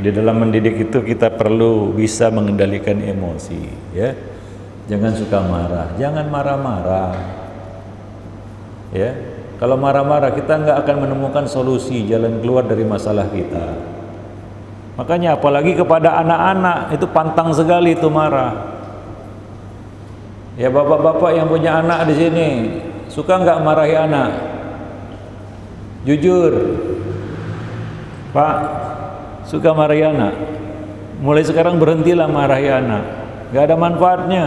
di dalam mendidik itu kita perlu bisa mengendalikan emosi. Ya, jangan suka marah, jangan marah-marah. Ya. Kalau marah-marah kita nggak akan menemukan solusi, jalan keluar dari masalah kita. Makanya apalagi kepada anak-anak itu pantang sekali itu marah. Ya, bapak-bapak yang punya anak di sini, suka nggak marahi anak? Jujur, Pak, suka marahi anak? Mulai sekarang berhentilah marahi anak. Nggak ada manfaatnya.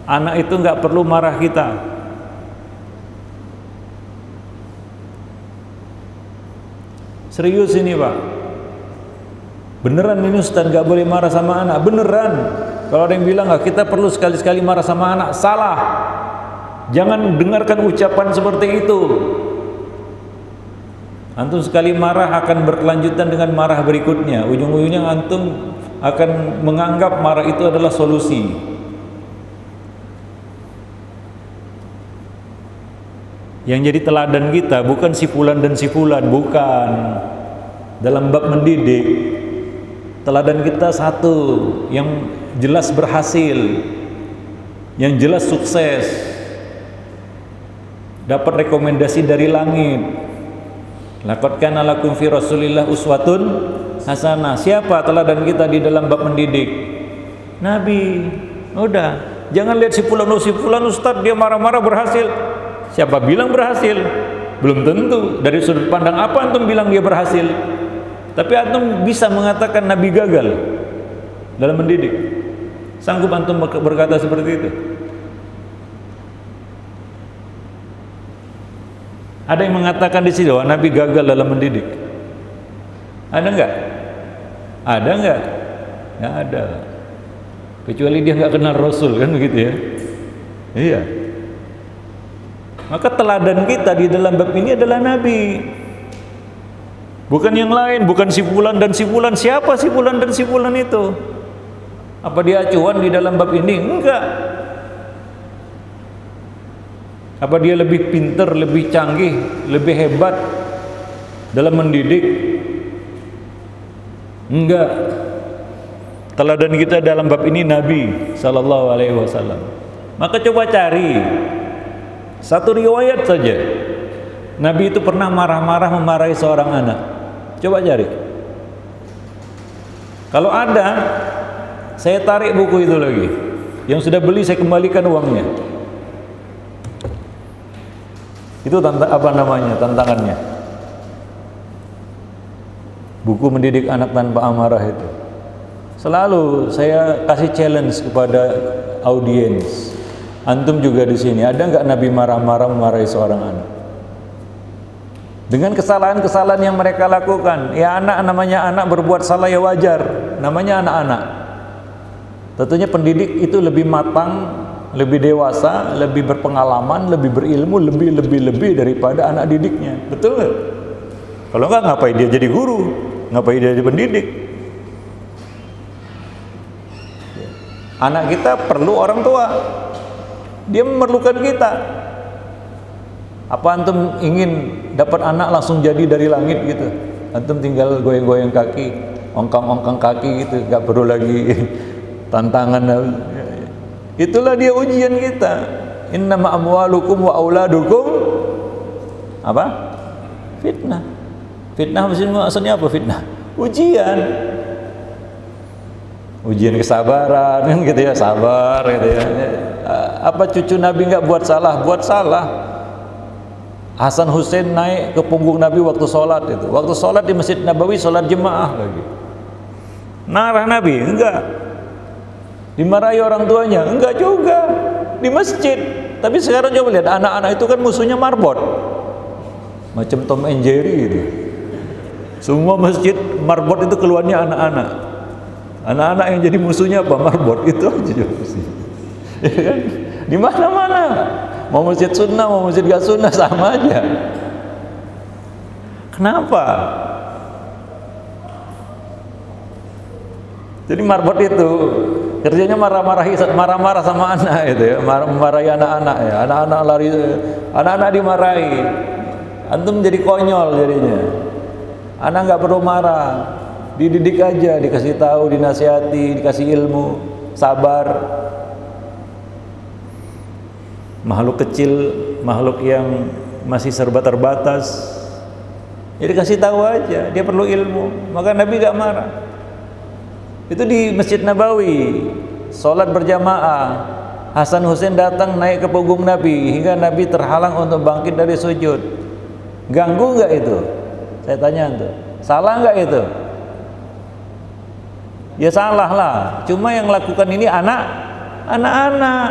Anak itu nggak perlu marah kita. Serius ini, Pak. Beneran ini Ustaz gak boleh marah sama anak. Beneran. Kalau ada yang bilang kita perlu sekali-sekali marah sama anak, salah. Jangan dengarkan ucapan seperti itu. Antum sekali marah akan berkelanjutan dengan marah berikutnya. Ujung-ujungnya antum akan menganggap marah itu adalah solusi. Yang jadi teladan kita bukan si fulan dan si fulan, bukan. Dalam bab mendidik, teladan kita satu, yang jelas berhasil, yang jelas sukses, dapat rekomendasi dari langit. Laqad kana lakum fi Rasulillah uswatun hasanah. Siapa teladan kita di dalam bab mendidik? Nabi. Udah, jangan lihat si fulan ustaz dia marah-marah berhasil. Siapa bilang berhasil? Belum tentu. Dari sudut pandang apa antum bilang dia berhasil? Tapi antum bisa mengatakan Nabi gagal dalam mendidik. Sanggup antum berkata seperti itu? Ada yang mengatakan di sini bahwa Nabi gagal dalam mendidik? Ada enggak? Ada enggak? Enggak ada. Kecuali dia enggak kenal Rasul, kan begitu ya? Iya. Maka teladan kita di dalam bab ini adalah Nabi, bukan yang lain, bukan si fulan dan si fulan. Siapa si fulan dan si fulan itu? Apa dia acuan di dalam bab ini? Enggak. Apa dia lebih pintar, lebih canggih, lebih hebat dalam mendidik? Enggak. Teladan kita dalam bab ini Nabi sallallahu alaihi wasallam. Maka coba cari satu riwayat saja Nabi itu pernah marah-marah memarahi seorang anak. Coba cari. Kalau ada, saya tarik buku itu lagi. Yang sudah beli saya kembalikan uangnya. Itu apa namanya, tantangannya. Buku mendidik anak tanpa amarah itu. Selalu saya kasih challenge kepada audiens. Antum juga di sini, ada nggak Nabi marah-marah memarahi seorang anak? Dengan kesalahan-kesalahan yang mereka lakukan. Ya, anak namanya anak, berbuat salah ya wajar. Namanya anak-anak. Tentunya pendidik itu lebih matang, lebih dewasa, lebih berpengalaman, lebih berilmu, lebih daripada anak didiknya. Betul nggak? Kalau nggak, ngapain dia jadi guru? Ngapain dia jadi pendidik? Anak kita perlu orang tua, dia memerlukan kita. Apa antum ingin dapat anak langsung jadi dari langit gitu? Antum tinggal goyang-goyang kaki, ongkang-ongkang kaki gitu, gak perlu lagi tantangan. Itulah dia ujian kita. Innama amwalukum wa auladukum apa? Fitnah. Fitnah maksudnya apa fitnah? Ujian. Ujian kesabaran kan gitu ya, sabar gitu ya. Apa cucu Nabi nggak buat salah? Buat salah. Hasan Hussein naik ke punggung Nabi waktu sholat itu. Waktu sholat di Masjid Nabawi, sholat jemaah lagi. Marah Nabi? Enggak. Dimarahi orang tuanya? Enggak juga. Di masjid. Tapi sekarang coba lihat, anak-anak itu kan musuhnya marbot. Macam Tom and Jerry itu. Semua masjid marbot itu keluarnya anak-anak. Anak-anak yang jadi musuhnya apa? Marbot itu aja. Ya kan? Di mana-mana. Mau masjid sunnah, mau masjid gak sunnah sama aja. Kenapa? Jadi marbot itu kerjanya marah-marah sama anak itu ya, memarahi anak-anak ya. Anak-anak lari, anak-anak dimarahi. Antum jadi konyol jadinya. Anak nggak perlu marah, dididik aja, dikasih tahu, dinasihati, dikasih ilmu, sabar. Makhluk kecil, makhluk yang masih serba terbatas, jadi kasih tahu aja, dia perlu ilmu. Maka Nabi gak marah. Itu di Masjid Nabawi, sholat berjamaah. Hasan Hussein datang naik ke punggung Nabi hingga Nabi terhalang untuk bangkit dari sujud. Ganggu nggak itu? Saya tanya tuh, salah nggak itu? Ya salah lah. Cuma yang lakukan ini anak-anak.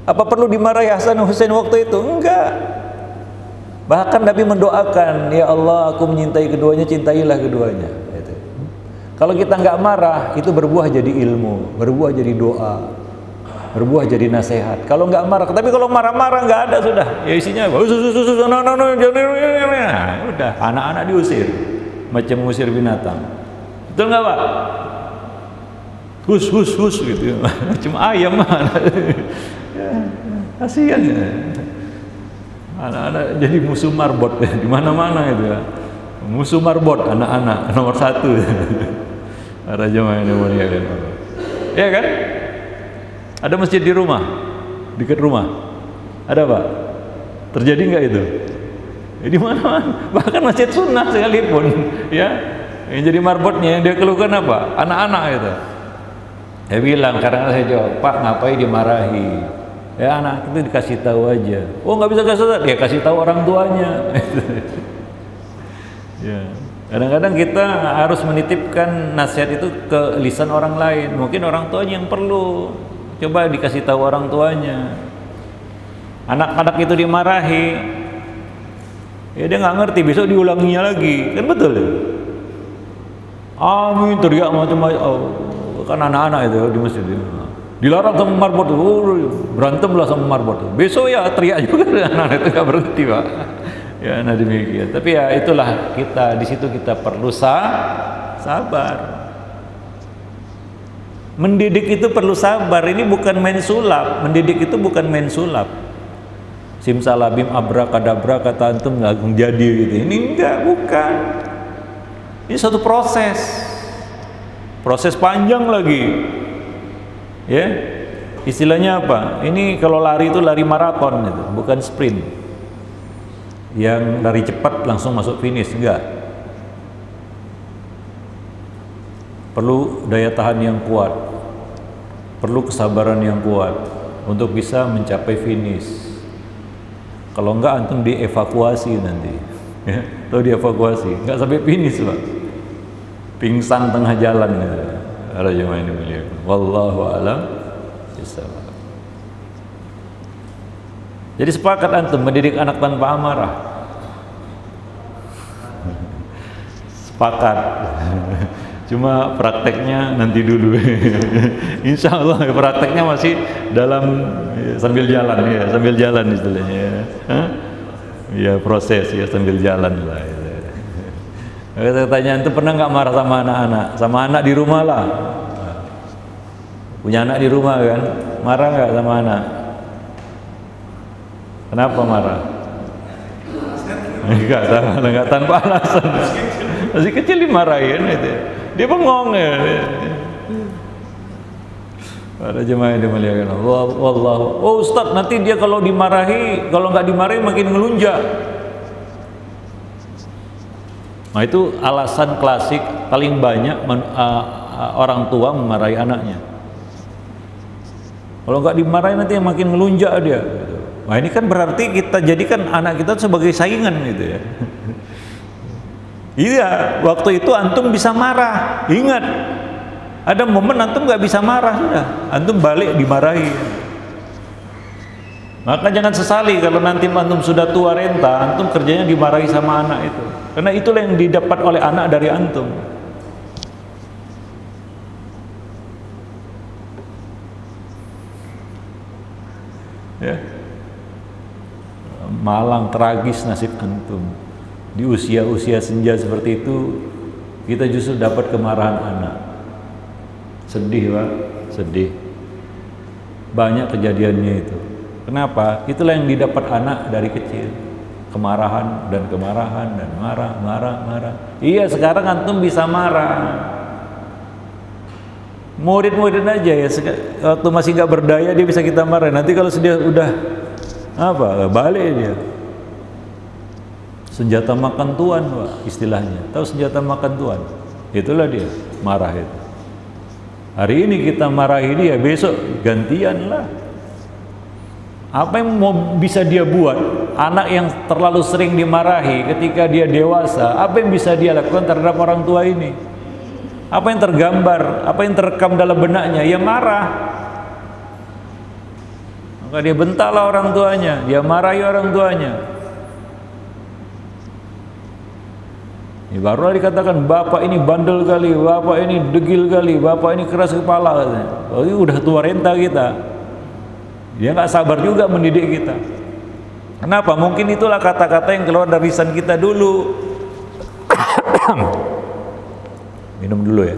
Apa perlu dimarahi Hasan Hussein waktu itu? Enggak. Bahkan Nabi mendoakan, ya Allah, aku menyintai keduanya, cintailah keduanya. Gitu. Kalau kita nggak marah, itu berbuah jadi ilmu, berbuah jadi doa, berbuah jadi nasihat. Kalau nggak marah, tapi kalau marah-marah nggak ada sudah. Ya isinya, udah, anak-anak diusir, macam ngusir binatang. Betul nggak Pak? Hus gitu, macam ayam. Kasihan ya. Anak-anak jadi musuh marbot di mana-mana itu ya. Musuh marbot anak-anak nomor 1. Para jemaah yang dimuliakan Allah. Ya kan? Ada masjid di rumah, dekat rumah. Ada Pak? Terjadi nggak itu? Di mana-mana. Bahkan masjid sunnah sekalipun, ya. Yang jadi marbotnya yang dia keluhkan apa? Anak-anak itu. Saya bilang, karena saya jawab, Pak ngapain dimarahi? Ya anak itu dikasih tahu aja. Oh nggak bisa kasih tahu, ya kasih tahu orang tuanya. Ya. Kadang-kadang kita harus menitipkan nasihat itu ke lisan orang lain. Mungkin orang tuanya yang perlu. Coba dikasih tahu orang tuanya. Anak-anak itu dimarahi, ya dia nggak ngerti, besok diulanginya lagi, kan betul ya? Amin, teriak macam-macam. Oh, kan anak-anak itu di masjid. Dilarang sama marbot, berantemlah sama marbot. Besok ya teriak juga, anak-anak itu nggak berhenti Pak. Ya, nah demikian. Tapi ya itulah kita di situ kita perlu sabar. Mendidik itu perlu sabar. Ini bukan main sulap. Mendidik itu bukan main sulap. Simsalabim abrakadabra kata antum langsung jadi gitu. Ini enggak, bukan. Ini satu proses. Proses panjang lagi. Ya, istilahnya apa? Ini kalau lari itu lari maraton gitu, bukan sprint. Yang lari cepat langsung masuk finish, enggak. Perlu daya tahan yang kuat, perlu kesabaran yang kuat untuk bisa mencapai finish. Kalau enggak antum dievakuasi nanti, ya, atau dievakuasi, enggak sampai finish Pak. Pingsan tengah jalan gitu. Wallahu a'lam bishawab. Jadi sepakat antum mendidik anak tanpa amarah. Sepakat. Cuma prakteknya nanti dulu. Insya Allah prakteknya masih dalam sambil jalan ya, sambil jalan istilahnya. Ya proses ya sambil jalan lah. Saya tanya antum pernah nggak marah sama anak-anak? Sama anak di rumah lah. Punya anak di rumah kan, marah nggak sama anak? Kenapa marah? Enggak tanpa alasan. Masih kecil dimarahin itu. Dia bengong ya. Para jemaah yang dimuliakan Allah, wallahu. Oh Ustaz, nanti dia kalau dimarahi, kalau nggak dimarahi makin ngelunjak. Nah itu alasan klasik paling banyak orang tua memarahi anaknya. Kalau nggak dimarahi nanti makin ngelunjak dia. Nah ini kan berarti kita jadikan anak kita sebagai saingan gitu ya. Iya, waktu itu antum bisa marah. Ingat, ada momen antum nggak bisa marah sudah, antum balik dimarahi. Maka jangan sesali kalau nanti antum sudah tua renta, antum kerjanya dimarahi sama anak itu. Karena itulah yang didapat oleh anak dari antum. Ya. Malang tragis nasib antum. Di usia-usia senja seperti itu, kita justru dapat kemarahan anak. Sedih Pak, sedih. Banyak kejadiannya itu. Kenapa? Itulah yang didapat anak dari kecil. Kemarahan dan marah. Iya, sekarang antum bisa marah. Murid-murid aja ya, waktu masih nggak berdaya dia bisa kita marah. Nanti kalau sudah udah apa, balik dia. Senjata makan tuan Pak, istilahnya. Tahu senjata makan tuan? Itulah dia, marah itu. Hari ini kita marahi dia, besok gantian lah. Apa yang mau bisa dia buat? Anak yang terlalu sering dimarahi ketika dia dewasa, apa yang bisa dia lakukan terhadap orang tua ini? Apa yang tergambar, apa yang terekam dalam benaknya? Ya marah. Maka dia bentaklah orang tuanya, dia marahi orang tuanya. Ini barulah dikatakan bapak ini bandel kali, bapak ini degil kali, bapak ini keras kepala. Oh, ini udah tua renta kita. Dia nggak sabar juga mendidik kita. Kenapa? Mungkin itulah kata-kata yang keluar dari lisan kita dulu. Minum dulu ya.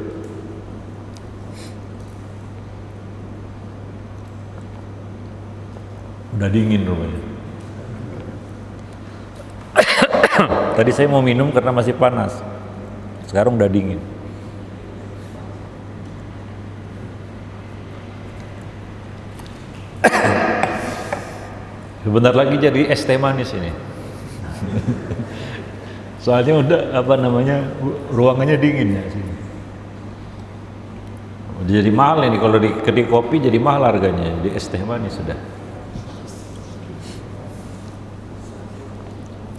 Udah dingin rumahnya. Tadi saya mau minum karena masih panas. Sekarang udah dingin. Sebentar lagi jadi es teh manis ini. Soalnya udah apa namanya, ruangannya dingin ya sini. Udah jadi mahal ini kalau di kedai kopi, jadi mahal harganya. Di es teh manis sudah.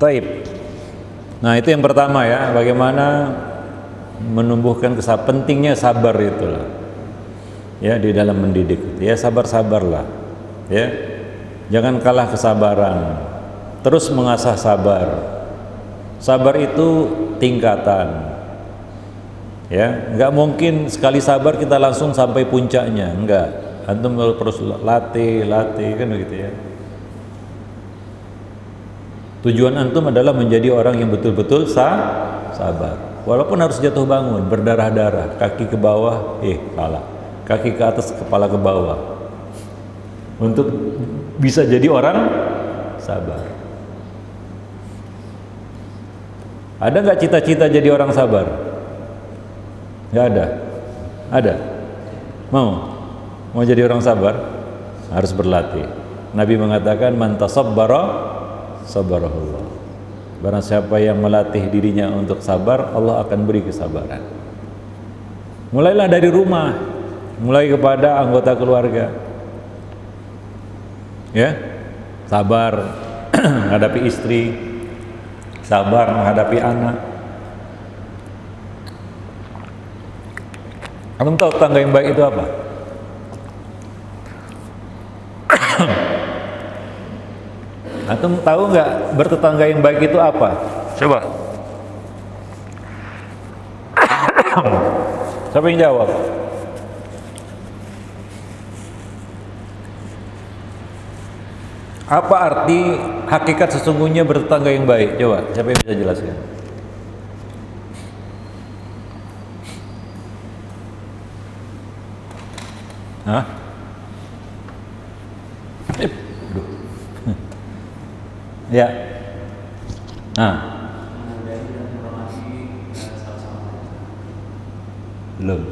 Taib. Nah itu yang pertama ya, bagaimana menumbuhkan pentingnya sabar itulah. Ya di dalam mendidik. Ya sabar-sabarlah. Ya. Jangan kalah kesabaran. Terus mengasah sabar. Sabar itu tingkatan. Ya, nggak mungkin sekali sabar kita langsung sampai puncaknya, enggak. Antum terus latih kan begitu ya. Tujuan antum adalah menjadi orang yang betul-betul sabar. Walaupun harus jatuh bangun, berdarah-darah, kaki ke bawah, kalah. Kaki ke atas, kepala ke bawah. Untuk bisa jadi orang sabar. Ada nggak cita-cita jadi orang sabar? Nggak ada. Ada? Mau jadi orang sabar? Harus berlatih. Nabi mengatakan man tasabbara sabarahullah. Barang siapa yang melatih dirinya untuk sabar, Allah akan beri kesabaran. Mulailah dari rumah, mulai kepada anggota keluarga. Ya, sabar menghadapi istri, sabar menghadapi anak. Antum tahu tetangga yang baik itu apa? Antum tahu nggak bertetangga yang baik itu apa? Coba. Siapa yang jawab? Apa arti hakikat sesungguhnya bertetangga yang baik? Coba, siapa yang bisa jelaskan? Hah? Aduh. Ya. Nah. Belum.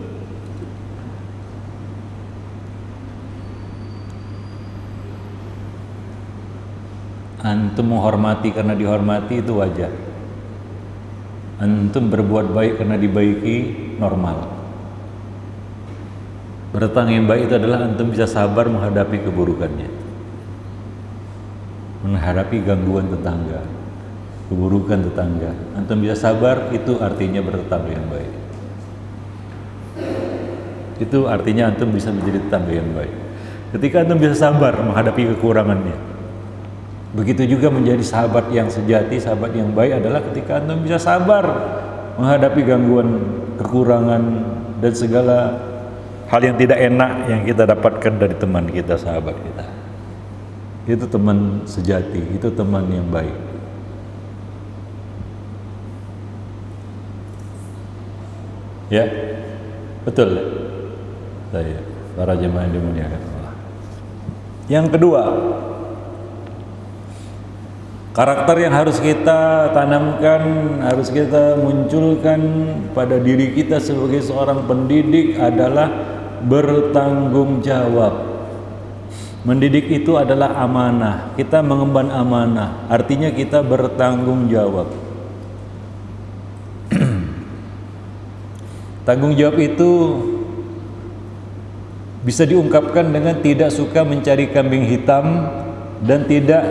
Antum menghormati karena dihormati itu wajar. Antum berbuat baik karena dibaiki normal. Bertetangga yang baik itu adalah antum bisa sabar menghadapi keburukannya, menghadapi gangguan tetangga, keburukan tetangga. Antum bisa sabar, itu artinya bertetangga yang baik. Itu artinya antum bisa menjadi tetangga yang baik. Ketika antum bisa sabar menghadapi kekurangannya, begitu juga menjadi sahabat yang sejati, sahabat yang baik adalah ketika antum bisa sabar menghadapi gangguan, kekurangan, dan segala hal yang tidak enak yang kita dapatkan dari teman kita, sahabat kita. Itu teman sejati, itu teman yang baik. Ya, betul. Saya, para jemaah yang dimuliakan Allah. Yang kedua, karakter yang harus kita tanamkan, harus kita munculkan pada diri kita sebagai seorang pendidik adalah bertanggung jawab. Mendidik itu adalah amanah. Kita mengemban amanah, artinya kita bertanggung jawab. Tanggung jawab itu bisa diungkapkan dengan tidak suka mencari kambing hitam dan tidak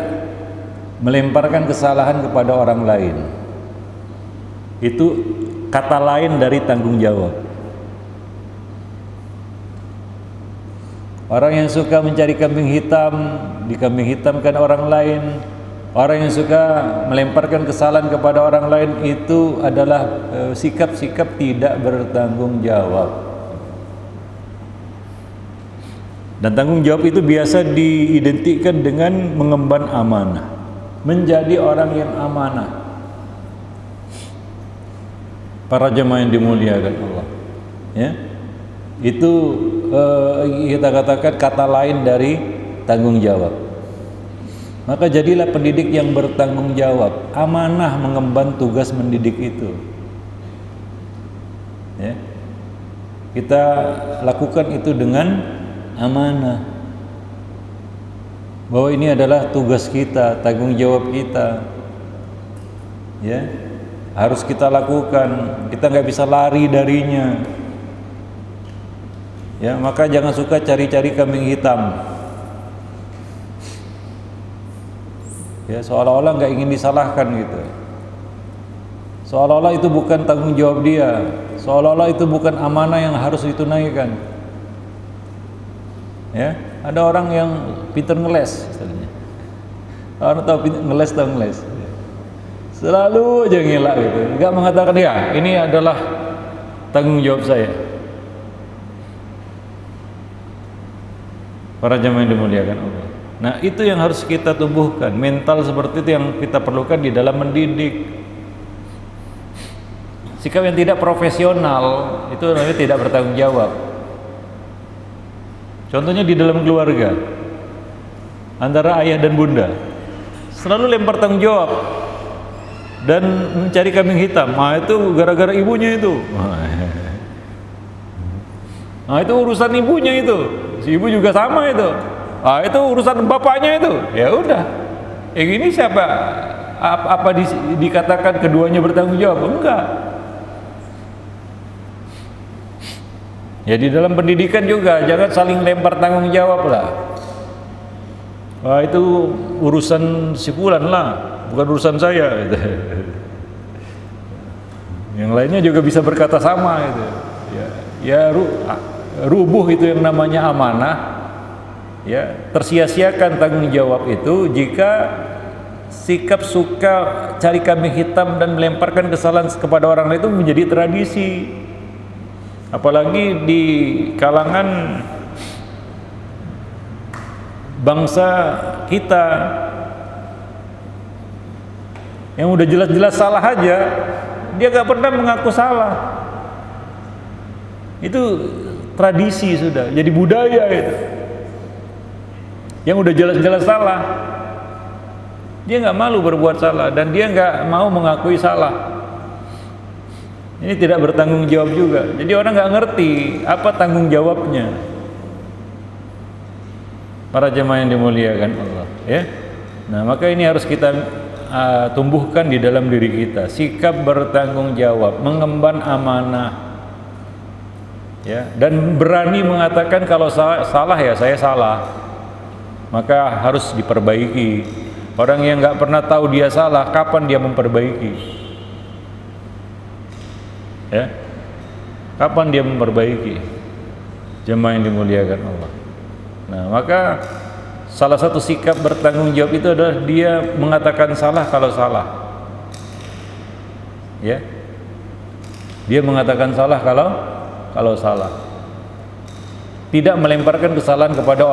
melemparkan kesalahan kepada orang lain. Itu kata lain dari tanggung jawab. Orang yang suka mencari kambing hitam, dikambing hitamkan orang lain. Orang yang suka melemparkan kesalahan kepada orang lain, itu adalah sikap-sikap tidak bertanggung jawab. Dan tanggung jawab itu biasa diidentikan dengan mengemban amanah, menjadi orang yang amanah. Para jemaah yang dimuliakan Allah, ya, itu kita katakan kata lain dari tanggung jawab. Maka jadilah pendidik yang bertanggung jawab, amanah mengemban tugas mendidik itu. Ya, kita lakukan itu dengan amanah, bahwa ini adalah tugas kita, tanggung jawab kita, ya, harus kita lakukan. Kita nggak bisa lari darinya, ya. Maka jangan suka cari-cari kambing hitam, ya, seolah-olah nggak ingin disalahkan gitu, seolah-olah itu bukan tanggung jawab dia, seolah-olah itu bukan amanah yang harus ditunaikan. Ya, ada orang yang pintar ngeles, orang tahu ngeles, selalu aja ngelak gitu, nggak mengatakan ya ini adalah tanggung jawab saya. Para jemaah yang dimuliakan Allah, nah itu yang harus kita tumbuhkan, mental seperti itu yang kita perlukan di dalam mendidik. Sikap yang tidak profesional itu namanya tidak bertanggung jawab. Contohnya di dalam keluarga, antara ayah dan bunda, selalu lempar tanggung jawab dan mencari kambing hitam. Nah itu gara-gara ibunya itu. Nah itu urusan ibunya itu, si ibu juga sama itu. Ah itu urusan bapaknya itu. Ya udah. Ini siapa? Apa dikatakan keduanya bertanggung jawab? Enggak. Ya di dalam pendidikan juga jangan saling lempar tanggung jawab lah. Wah itu urusan si fulan lah, bukan urusan saya. Gitu. Yang lainnya juga bisa berkata sama. Gitu. Ya rubuh itu yang namanya amanah. Ya, tersia-siakan tanggung jawab itu jika sikap suka cari kambing hitam dan melemparkan kesalahan kepada orang lain itu menjadi tradisi. Apalagi di kalangan bangsa kita yang udah jelas-jelas salah aja, dia gak pernah mengaku salah. Itu tradisi sudah, jadi budaya itu. Yang udah jelas-jelas salah. Dia nggak malu berbuat salah dan dia nggak mau mengakui salah. Ini tidak bertanggung jawab juga. Jadi orang nggak ngerti apa tanggung jawabnya. Para jemaah yang dimuliakan Allah, ya. Nah, maka ini harus kita tumbuhkan di dalam diri kita, sikap bertanggung jawab, mengemban amanah, ya, dan berani mengatakan kalau salah ya saya salah, maka harus diperbaiki. Orang yang nggak pernah tahu dia salah, kapan dia memperbaiki? Ya, kapan dia memperbaiki? Jemaah yang dimuliakan Allah. Nah, maka salah satu sikap bertanggung jawab itu adalah dia mengatakan salah kalau salah. Ya, dia mengatakan salah kalau salah. Tidak melemparkan kesalahan kepada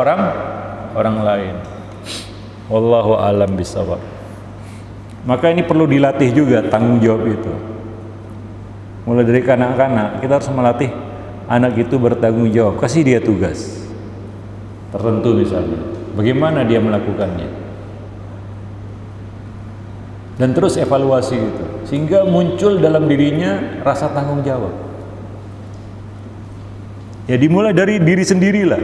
orang lain. Wallahu a'lam bishawab. Maka ini perlu dilatih juga tanggung jawab itu. Mulai dari kanak-kanak, kita harus melatih anak itu bertanggung jawab. Kasih dia tugas tertentu misalnya, bagaimana dia melakukannya, dan terus evaluasi itu, sehingga muncul dalam dirinya rasa tanggung jawab. Ya, dimulai dari diri sendirilah,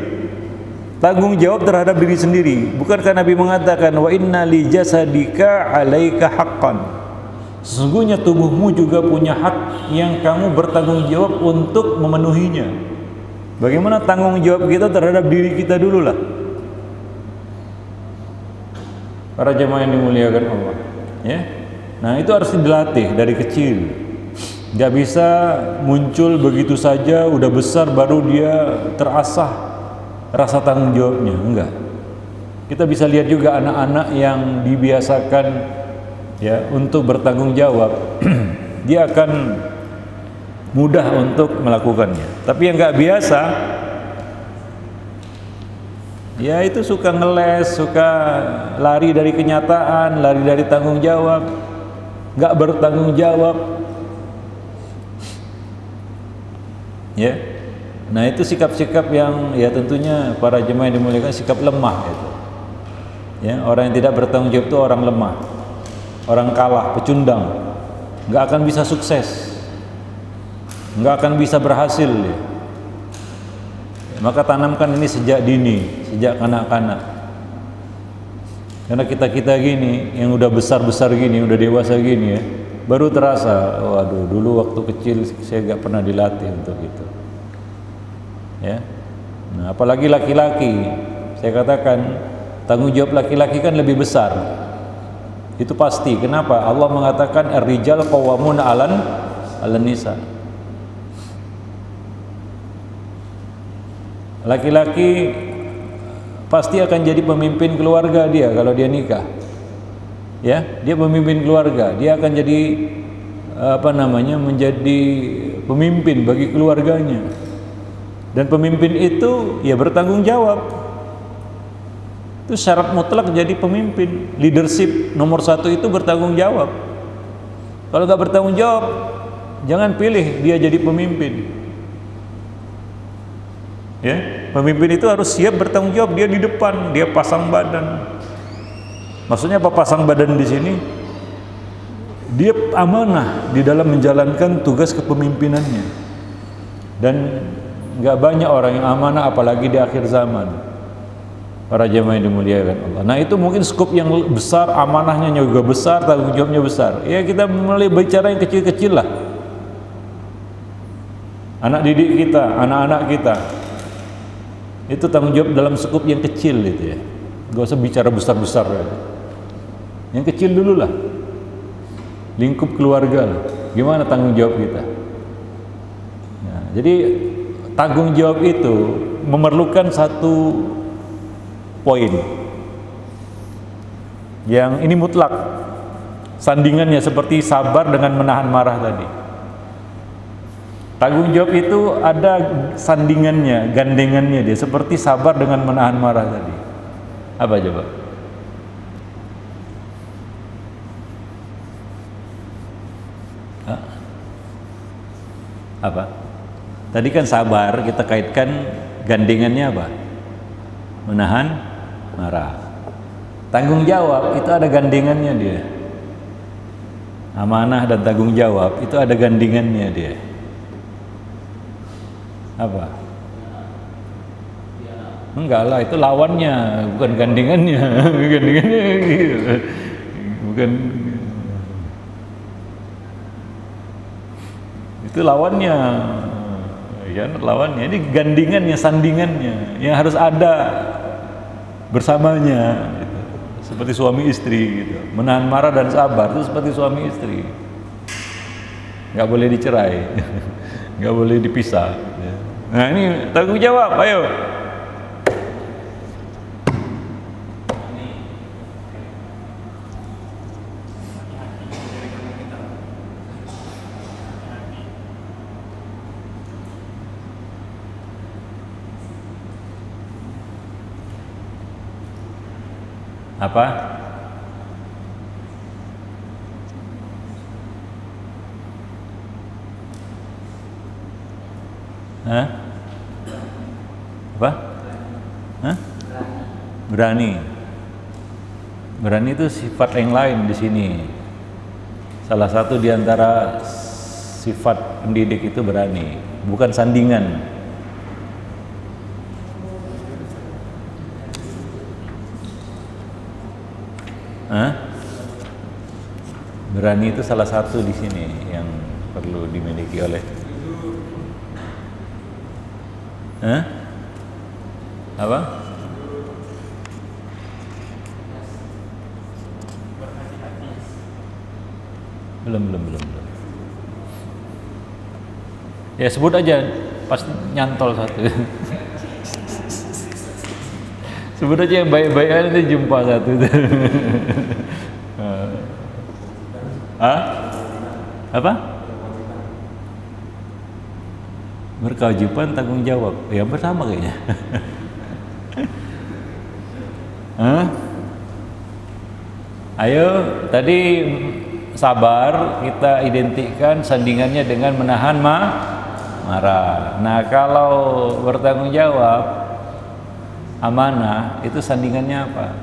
tanggung jawab terhadap diri sendiri. Bukankah Nabi mengatakan wa inna li jasadika 'alaika haqqan, sesungguhnya tubuhmu juga punya hak yang kamu bertanggung jawab untuk memenuhinya. Bagaimana tanggung jawab kita terhadap diri kita dulu lah. Para jemaah yang dimuliakan Allah, ya. Nah, itu harus dilatih dari kecil. Gak bisa muncul begitu saja, udah besar baru dia terasah rasa tanggung jawabnya. Enggak. Kita bisa lihat juga anak-anak yang dibiasakan, ya, untuk bertanggung jawab, dia akan mudah untuk melakukannya. Tapi yang nggak biasa, ya itu suka ngeles, suka lari dari kenyataan, lari dari tanggung jawab, nggak bertanggung jawab, ya. Nah, itu sikap-sikap yang ya tentunya para jemaah yang dimuliakan, sikap lemah itu. Ya, orang yang tidak bertanggung jawab itu orang lemah, orang kalah, pecundang, nggak akan bisa sukses, nggak akan bisa berhasil, ya. Maka tanamkan ini sejak dini, sejak kanak-kanak. Karena kita gini, yang udah besar-besar gini, udah dewasa gini, ya, baru terasa, waduh, dulu waktu kecil saya nggak pernah dilatih untuk itu, ya. Nah, apalagi laki-laki, saya katakan tanggung jawab laki-laki kan lebih besar. Itu pasti. Kenapa? Allah mengatakan ar-rijal qawwamuna 'alan nisa. Laki-laki pasti akan jadi pemimpin keluarga dia kalau dia nikah. Ya, dia pemimpin keluarga. Dia akan jadi menjadi pemimpin bagi keluarganya. Dan pemimpin itu ya bertanggung jawab. Itu syarat mutlak jadi pemimpin. Leadership nomor 1 itu bertanggung jawab. Kalau nggak bertanggung jawab, jangan pilih dia jadi pemimpin. Ya, pemimpin itu harus siap bertanggung jawab. Dia di depan, dia pasang badan. Maksudnya apa pasang badan di sini? Dia amanah di dalam menjalankan tugas kepemimpinannya. Dan nggak banyak orang yang amanah, apalagi di akhir zaman. Para jemaah yang dimuliakan Allah. Nah, itu mungkin skup yang besar, amanahnya juga besar, tanggung jawabnya besar. Ya, kita mulai bicara yang kecil-kecil lah. Anak didik kita, anak-anak kita, itu tanggung jawab dalam skup yang kecil itu, ya. Gak usah bicara besar-besar, ya. Yang kecil dulu lah. Lingkup keluarga lah. Gimana tanggung jawab kita? Nah, jadi tanggung jawab itu memerlukan satu poin yang ini mutlak, sandingannya seperti sabar dengan menahan marah tadi. Tanggung jawab itu ada sandingannya, gandengannya dia, seperti sabar dengan menahan marah tadi. Apa coba? Apa? Tadi kan sabar kita kaitkan gandengannya apa? Menahan marah. Tanggung jawab itu ada gandengannya dia. Amanah dan tanggung jawab itu ada gandengannya dia. Apa? Enggak lah, itu lawannya, bukan gandengannya. Gandengannya gitu. Bukan, itu lawannya. Ya, lawannya. Ini gandengannya, sandingannya yang harus ada bersamanya gitu. Seperti suami istri gitu. Menahan marah dan sabar itu seperti suami istri. Nggak boleh dicerai. Nggak boleh dipisah. Nah, ini tanggung jawab, ayo. Apa? Hah? Apa? Hah? Berani. Berani itu sifat yang lain di sini. Salah satu di antara sifat pendidik itu berani, bukan sandingan. Hah? Berani itu salah satu di sini yang perlu dimiliki oleh. Hah? Apa? Belum. Ya sebut aja, pasti nyantol satu. Sebut aja yang baik-baik, nanti jumpa satu. Hah? Apa? Berkewajiban tanggung jawab. Ya bersama kayaknya. Hah? Ayo, tadi sabar kita identikkan sandingannya dengan menahan marah. Nah, kalau bertanggung jawab, amanah, itu sandingannya apa?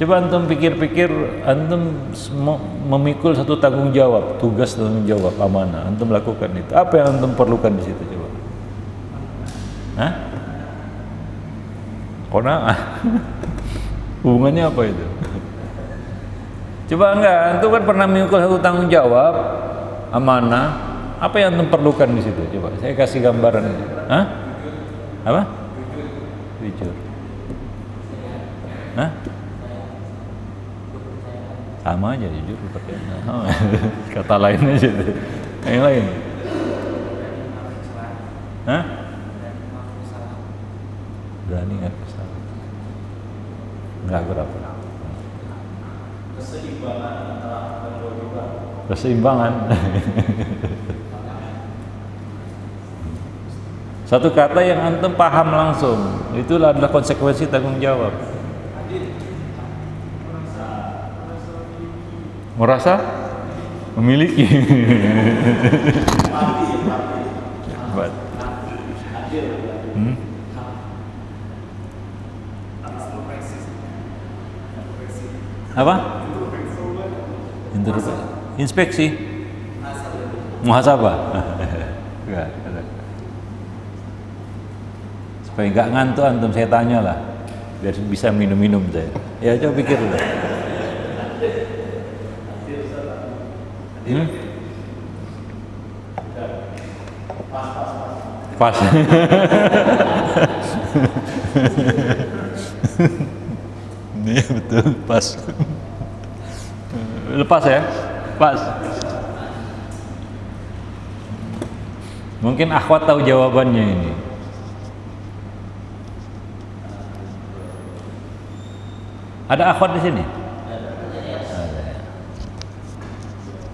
Coba antum pikir-pikir, antum memikul satu tanggung jawab, tugas tanggung jawab amanah, antum lakukan itu. Apa yang antum perlukan di situ coba? Hah? Qanaah. Hubungannya apa itu? Coba enggak, antum kan pernah memikul satu tanggung jawab amanah. Apa yang antum perlukan di situ? Coba saya kasih gambaran itu. Hah? Apa? Jujur. Hah? Sama aja, jujur percaya. Kata lain aja deh. Yang lain. Hah? Berani nggak salah. Nggak berapa. Keseimbangan antara kedua juga. Keseimbangan. Satu kata yang antum paham langsung, itulah adalah konsekuensi tanggung jawab. Merasa memiliki. Apa? Inspeksi. Muhasabah. Supaya nggak ngantuk antum, saya tanya lah, biar bisa minum-minum saya. Ya coba pikir dulu. Pas. Iya betul, pas. Lepas ya, pas. Mungkin akhwat tahu jawabannya ini. Ada akhwat di sini?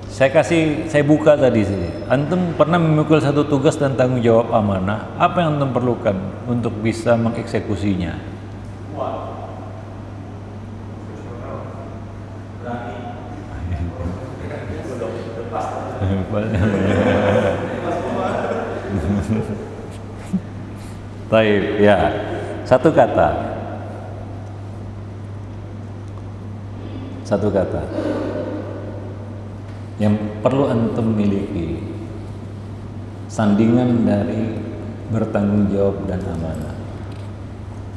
Saya buka tadi sih. Antum pernah memikul satu tugas dan tanggung jawab amanah. Apa yang antum perlukan untuk bisa mengeksekusinya? Taib, ya. Satu kata. Satu kata. Yang perlu antum miliki. Sandingan dari bertanggung jawab dan amanah.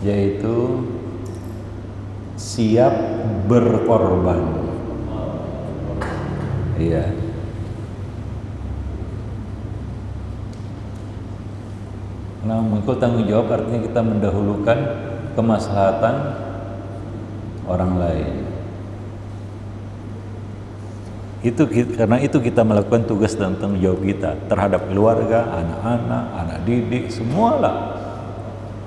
Yaitu siap berkorban. Iya. Nah, mengikut tanggung jawab artinya kita mendahulukan kemaslahatan orang lain. Karena itu kita melakukan tugas dan tanggung jawab kita terhadap keluarga, anak-anak, anak didik, semualah.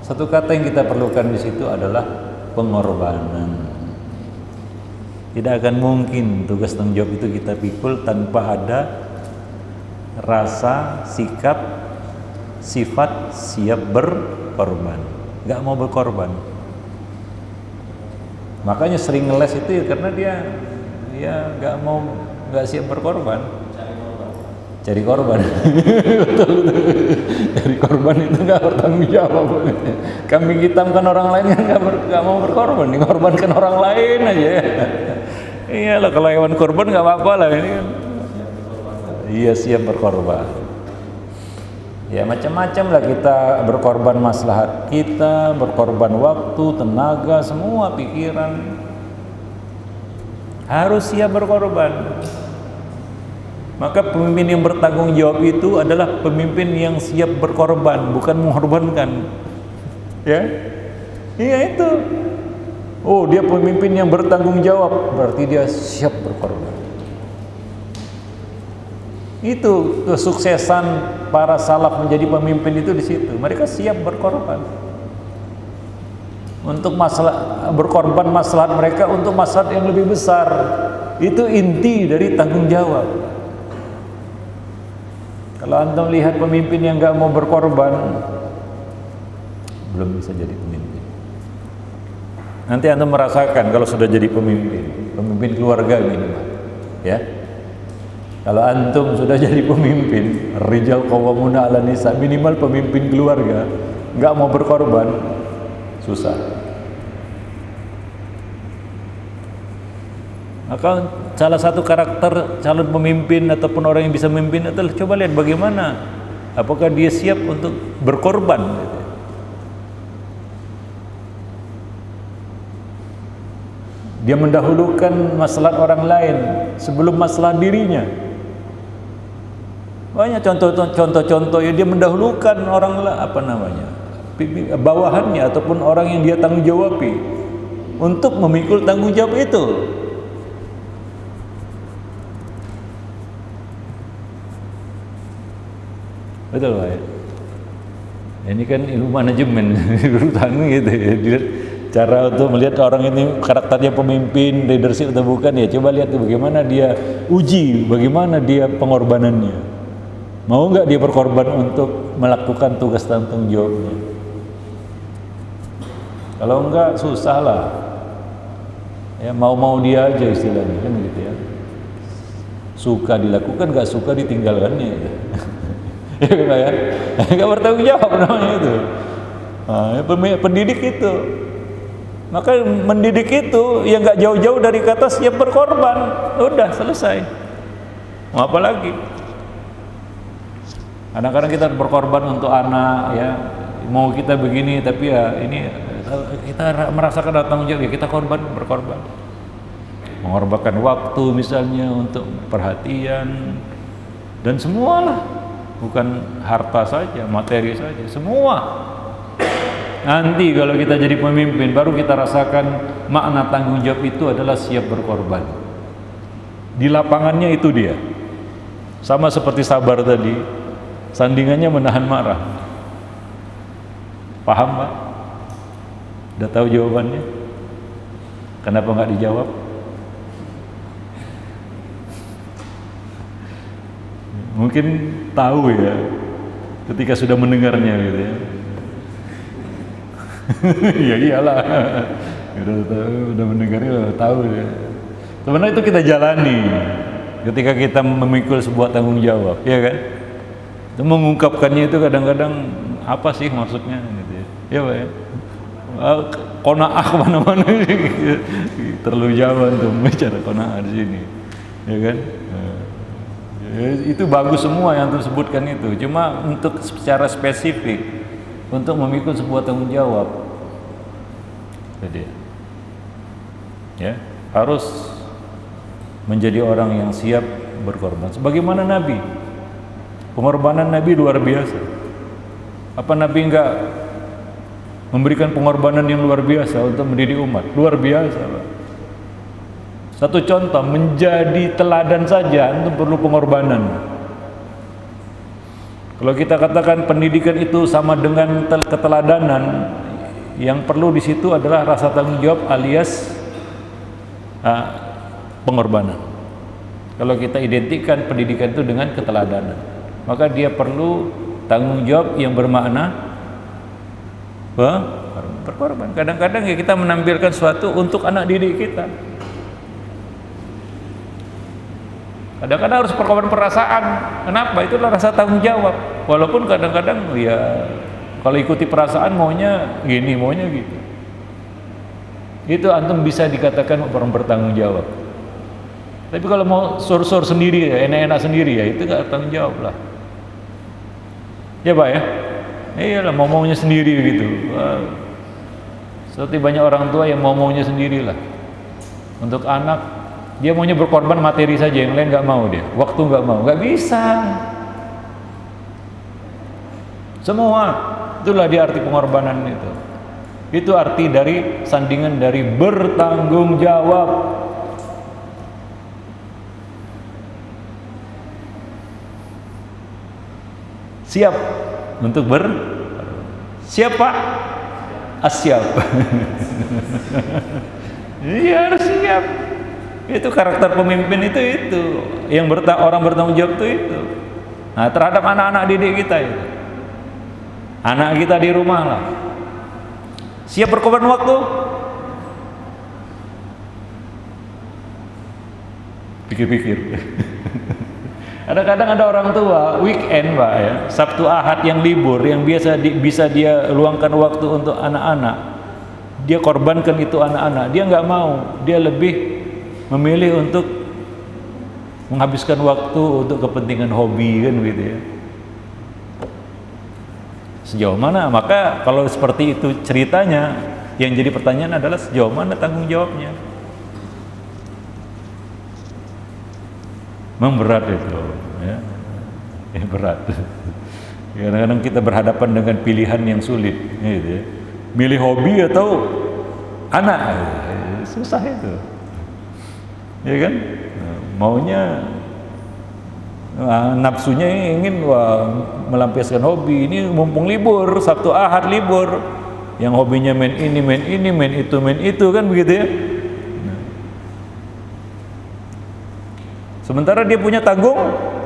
Satu kata yang kita perlukan di situ adalah pengorbanan. Tidak akan mungkin tugas tanggung jawab itu kita pikul tanpa ada rasa, sikap, sifat siap berkorban. Gak mau berkorban. Makanya sering ngeles itu ya karena dia gak siap berkorban. Cari korban. Betul. Cari korban itu gak bertanggung jawab. Kambing hitam kan orang lain kan gak mau berkorban, dikorbankan orang lain aja. Iya loh, kalau hewan korban gak apa-apa lah ini kan. Iya, siap berkorban. Ya macam-macam lah kita berkorban maslahat kita, berkorban waktu, tenaga, semua pikiran. Harus siap berkorban. Maka pemimpin yang bertanggung jawab itu adalah pemimpin yang siap berkorban, bukan mengorbankan. Ya, iya itu. Oh, dia pemimpin yang bertanggung jawab, berarti dia siap berkorban. Itu kesuksesan para salaf menjadi pemimpin itu di situ. Mereka siap berkorban. Untuk berkorban maslahat mereka untuk maslahat yang lebih besar. Itu inti dari tanggung jawab. Kalau antum lihat pemimpin yang gak mau berkorban, belum bisa jadi pemimpin. Nanti antum merasakan kalau sudah jadi pemimpin keluarga minimal, ya. Kalau antum sudah jadi pemimpin, rijal qawwamuna 'alan nisa, minimal pemimpin keluarga, nggak mau berkorban, susah. Maka salah satu karakter calon pemimpin ataupun orang yang bisa memimpin adalah coba lihat bagaimana, apakah dia siap untuk berkorban. Dia mendahulukan maslahat orang lain sebelum maslahat dirinya. Banyak contoh-contoh ya, dia mendahulukan orang bawahannya ataupun orang yang dia tanggung jawabi untuk memikul tanggung jawab itu. Betul Pak ya? Ini kan ilmu manajemen gitu ya. Cara untuk melihat orang ini karakternya pemimpin, leadership atau bukan, ya coba lihat bagaimana dia uji, bagaimana dia pengorbanannya. Mau nggak dia berkorban untuk melakukan tugas dan tanggung jawabnya? Kalau enggak, susah lah. Ya, mau dia aja istilahnya kan gitu ya. Suka dilakukan, nggak suka ditinggalkannya. Ya, nggak bertanggung jawab namanya itu. Nah, pendidik itu. Maka mendidik itu yang nggak jauh-jauh dari kata siap berkorban. Udah selesai. Mau apa lagi? Kadang-kadang kita berkorban untuk anak, ya. Mau kita begini, tapi ya ini kita merasakan tanggung jawab, ya kita berkorban. Mengorbankan waktu misalnya untuk perhatian dan semualah, bukan harta saja, materi saja, semua. Nanti kalau kita jadi pemimpin, baru kita rasakan makna tanggung jawab itu adalah siap berkorban. Di lapangannya itu dia. Sama seperti sabar tadi, sandingannya menahan marah. Paham Pak? Udah tahu jawabannya? Kenapa nggak dijawab? Mungkin tahu ya, ketika sudah mendengarnya gitu ya. Ya iyalah, udah mendengarnya udah tahu ya. Sebenarnya itu kita jalani, ketika kita memikul sebuah tanggung jawab, ya kan? Itu mengungkapkannya itu kadang-kadang apa sih maksudnya gitu ya. Ya Pak ya. Qanaah kemana-mana terlalu jauh untuk bicara qanaah di sini, ya kan? Itu bagus semua yang tersebutkan itu, cuma untuk secara spesifik untuk memikul sebuah tanggung jawab, jadi ya harus menjadi orang yang siap berkorban. Sebagaimana Nabi, pengorbanan Nabi luar biasa. Apa Nabi enggak memberikan pengorbanan yang luar biasa untuk mendidik umat? Luar biasa, Pak. Satu contoh, menjadi teladan saja itu perlu pengorbanan. Kalau kita katakan pendidikan itu sama dengan keteladanan, yang perlu di situ adalah rasa tanggung jawab alias pengorbanan. Kalau kita identikkan pendidikan itu dengan keteladanan, maka dia perlu tanggung jawab yang bermakna berkorban. Kadang-kadang ya kita menampilkan sesuatu untuk anak didik kita. Kadang-kadang harus berkorban perasaan. Kenapa? Itulah rasa tanggung jawab. Walaupun kadang-kadang ya kalau ikuti perasaan maunya gini, maunya gitu. Itu antum bisa dikatakan orang bertanggung jawab. Tapi kalau mau sur-sur sendiri, ya, enak-enak sendiri ya itu nggak tanggung jawab lah. Ya Pak ya. Iyalah mau-maunya sendiri gitu. Seperti banyak orang tua yang mau-maunya sendiri lah. Untuk anak dia maunya berkorban materi saja, yang lain nggak mau dia, waktu nggak mau, nggak bisa. Semua itulah dia arti pengorbanan itu. Itu arti dari sandingan dari bertanggung jawab. Siap untuk siapa? Asyap. Iya harus siap. Itu karakter pemimpin itu yang orang bertanggung jawab itu. Nah, terhadap anak-anak didik kita itu, anak kita di rumah lah, siap berkorban waktu. Pikir-pikir. Kadang-kadang ada orang tua weekend Pak ya, Sabtu Ahad yang libur, yang bisa dia luangkan waktu untuk anak-anak, dia korbankan itu anak-anak. Dia nggak mau, dia lebih memilih untuk menghabiskan waktu untuk kepentingan hobi kan gitu ya. Sejauh mana? Maka kalau seperti itu ceritanya, yang jadi pertanyaan adalah sejauh mana tanggung jawabnya? Memang berat itu ya. Berat. Kadang-kadang kita berhadapan dengan pilihan yang sulit gitu ya. Milih hobi atau anak, susah itu. Ya kan, maunya nafsunya ingin melampiaskan hobi. Ini mumpung libur, Sabtu Ahad libur, yang hobinya main ini, main itu kan begitu ya. Sementara dia punya tanggung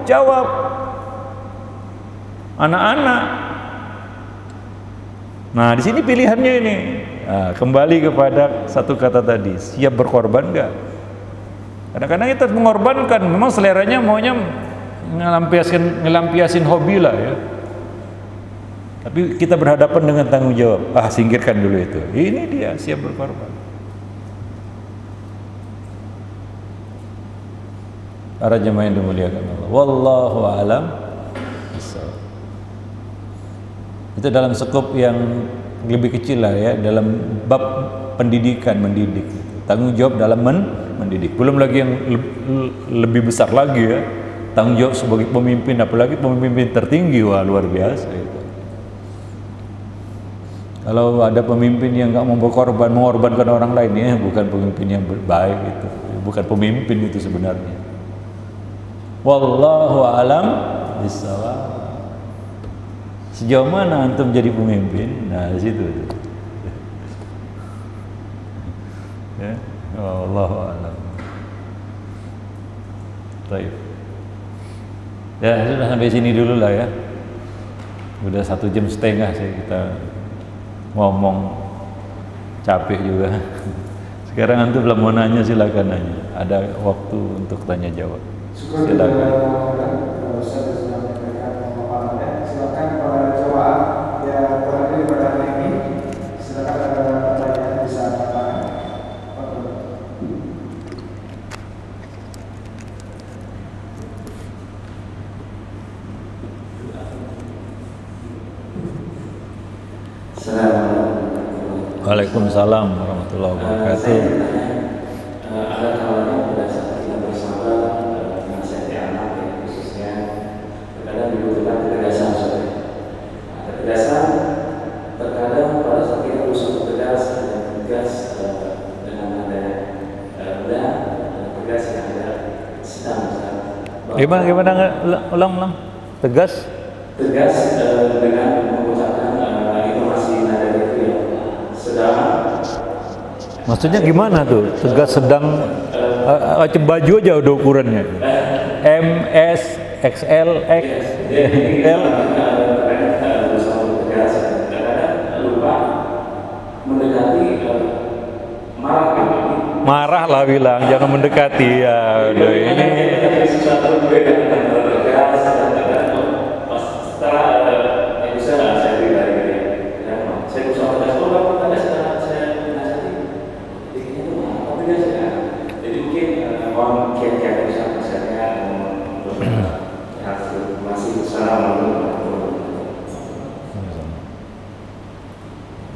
jawab anak-anak. Nah di sini pilihannya ini. Nah, kembali kepada satu kata tadi, siap berkorban enggak? Kadang-kadang kita mengorbankan, memang seleranya maunya ngelampiasin hobi lah ya. Tapi kita berhadapan dengan tanggung jawab. Singkirkan dulu itu. Ini dia siap berkorban. Para jemaah yang dimuliakan Allah. Wallahu a'lam bishawab. Itu dalam skop yang lebih kecil lah ya, dalam bab pendidikan, mendidik. Tanggung jawab dalam mendidik. Belum lagi yang lebih besar lagi ya, tanggung jawab sebagai pemimpin, apalagi pemimpin tertinggi, wah luar biasa itu. Kalau ada pemimpin yang nggak mau berkorban, mengorbankan orang lain, ya bukan pemimpin yang baik itu, bukan pemimpin itu sebenarnya. Wallahu a'lam bishawab. Sejauh mana antum jadi pemimpin? Nah di situ. Ya, wallahu a'lam. Baik. Ya sudah sampai sini dulu lah ya. Udah 1,5 jam sih kita ngomong, capek juga. Sekarang antum belum mau nanya, silakan nanya. Ada waktu untuk tanya jawab. Silakan. Saya sudah menyampaikan pemaparannya. Silakan para jemaah yang berada pada hari ini, silakan ada pertanyaan bisa tanyakan. Waalaikumsalam warahmatullahi wabarakatuh. Ada kalanya pada saat kita bersama menasihati anak, ya, khususnya terkadang dibutuhkan ketegasan. Ketegasan terkadang pada saat kita berusaha tegas dan tegas dengan ada tegas yang ada sedang. Gimana ulang tegas dengan mengucapkan informasi nada itu yang sedang. maksudnya gimana tuh tegas sedang macam baju aja udah ukurannya M, S, XL, X, L. Marah lah bilang, jangan mendekati ya. Udah ini.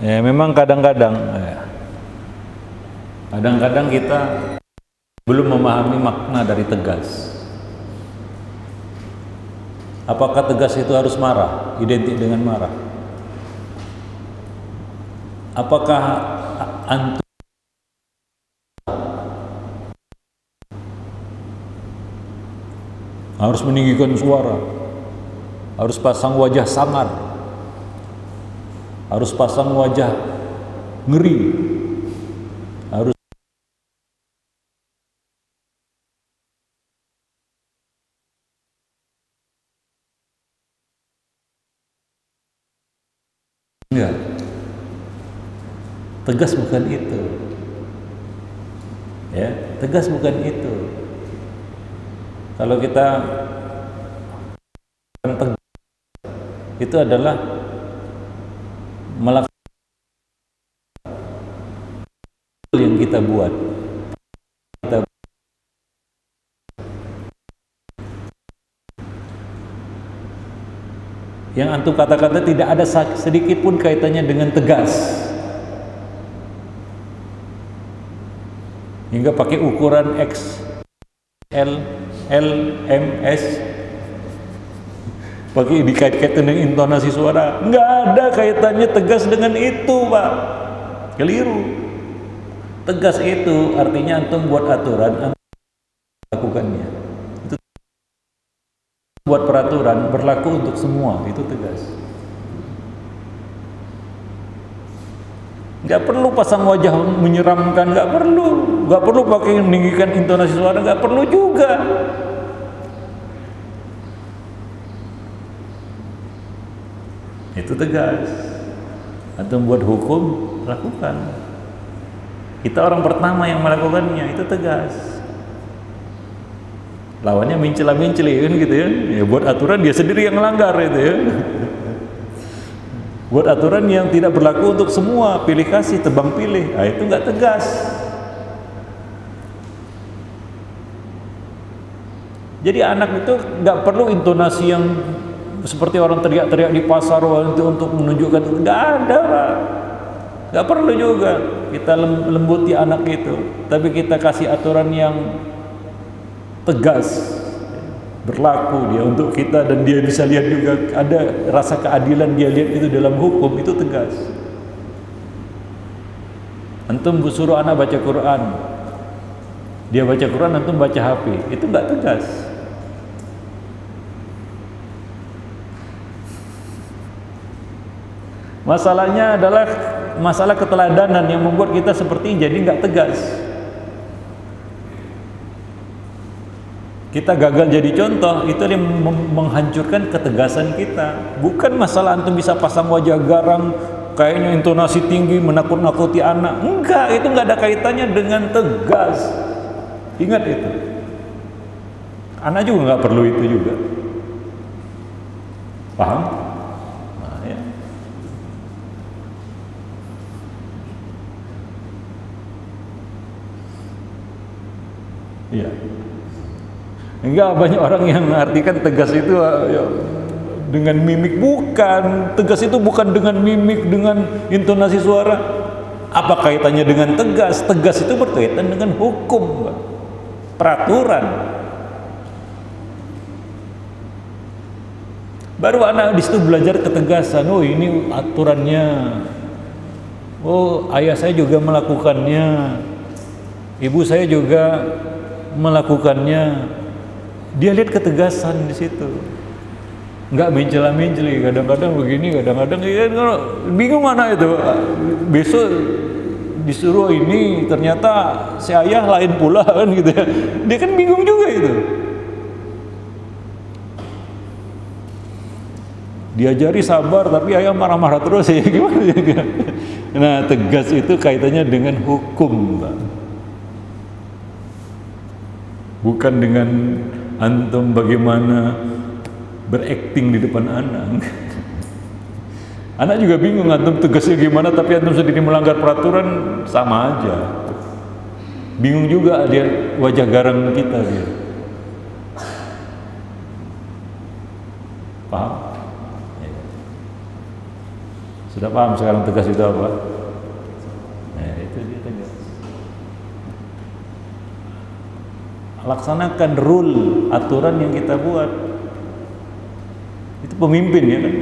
Ya memang kadang-kadang kita belum memahami makna dari tegas. Apakah tegas itu harus marah, identik dengan marah? Apakah antum harus meninggikan suara, harus pasang wajah samar, harus pasang wajah ngeri, harus enggak. Tegas bukan itu. Ya, tegas bukan itu. Kalau kita tegas, itu adalah melakukan yang kita buat. Yang antum kata-kata tidak ada sedikit pun kaitannya dengan tegas. Hingga pakai ukuran X, L, L, M, S, pakai dikait-kaitkan dengan intonasi suara. Nggak ada kaitannya tegas dengan itu, Pak. Keliru. Tegas itu artinya antum buat aturan, antum lakukannya. Itu buat peraturan berlaku untuk semua, itu tegas. Nggak perlu pasang wajah menyeramkan, nggak perlu pakai meninggikan intonasi suara, nggak perlu juga. Itu tegas. Antum buat hukum, lakukan. Kita orang pertama yang melakukannya, itu tegas. Lawannya mencela-menceli kan gitu ya. Ya buat aturan dia sendiri yang melanggar itu ya. Buat aturan yang tidak berlaku untuk semua, pilih kasih, tebang pilih. Nah, itu nggak tegas. Jadi anak itu nggak perlu intonasi yang seperti orang teriak-teriak di pasar untuk menunjukkan, nggak ada, Pak. Nggak perlu juga kita lembuti anak itu, tapi kita kasih aturan yang tegas, berlaku dia untuk kita, dan dia bisa lihat juga ada rasa keadilan, dia lihat itu dalam hukum, itu tegas. Antum suruh anak baca Quran, dia baca Quran, antum baca HP, itu nggak tegas. Masalahnya adalah masalah keteladanan yang membuat kita seperti ini, jadi nggak tegas. Kita gagal jadi contoh, itu yang menghancurkan ketegasan kita. Bukan masalah antum bisa pasang wajah garang, kayaknya intonasi tinggi, menakut-nakuti anak. Enggak, itu nggak ada kaitannya dengan tegas. Ingat itu. Anak juga nggak perlu itu juga. Paham? Nah, ya. Iya. Enggak, banyak orang yang mengartikan tegas itu ya, dengan mimik. Bukan, tegas itu bukan dengan mimik, dengan intonasi suara. Apa kaitannya dengan tegas? Tegas itu berkaitan dengan hukum, peraturan. Baru anak di situ belajar ketegasan. Oh, ini aturannya. Oh, ayah saya juga melakukannya. Ibu saya juga melakukannya. Dia lihat ketegasan di situ. Enggak mencela-menceli, kadang-kadang begini, kadang-kadang ya, bingung anak itu. Besok disuruh ini, ternyata si ayah lain pula kan gitu ya. Dia kan bingung juga itu. Diajari sabar tapi ayah marah-marah terus ya, gimana ya? Nah, tegas itu kaitannya dengan hukum, Pak. Bukan dengan antum bagaimana berakting di depan anak. Anak juga bingung antum tegasnya gimana, tapi antum sendiri melanggar peraturan, sama aja. Bingung juga dia, wajah garang kita dia. Paham? Sudah paham sekarang tegas itu apa? Nah, itu dia tegas. Laksanakan rule, aturan yang kita buat. Itu pemimpin ya kan.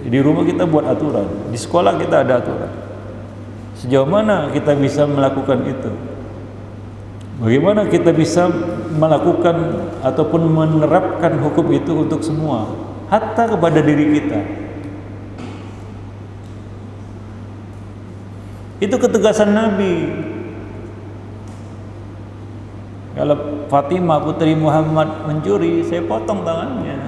Di rumah kita buat aturan, di sekolah kita ada aturan. Sejauh mana kita bisa melakukan itu? Bagaimana kita bisa melakukan ataupun menerapkan hukum itu untuk semua, hatta kepada diri kita. Itu ketegasan Nabi. Kalau Fatimah putri Muhammad mencuri, saya potong tangannya.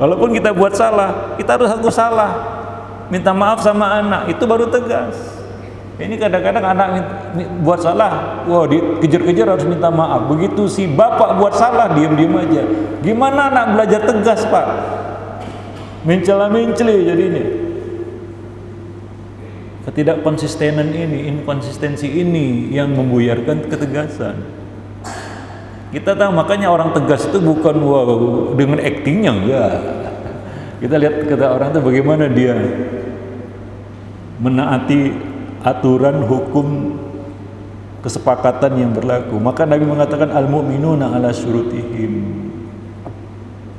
Walaupun kita buat salah, kita harus aku salah, minta maaf sama anak, itu baru tegas. Ini kadang-kadang anak buat salah, wah dikejar-kejar harus minta maaf. Begitu si bapak buat salah, diam-diam aja. Gimana anak belajar tegas, Pak? Mencela-menceli jadinya. Ketidakkonsistenan ini, inkonsistensi ini yang membuyarkan ketegasan. Kita tahu, makanya orang tegas itu bukan wow, dengan aktingnya, enggak. Kita lihat kata orang itu bagaimana dia menaati aturan hukum kesepakatan yang berlaku. Maka Nabi mengatakan al-mu'minuna ala syurutihim.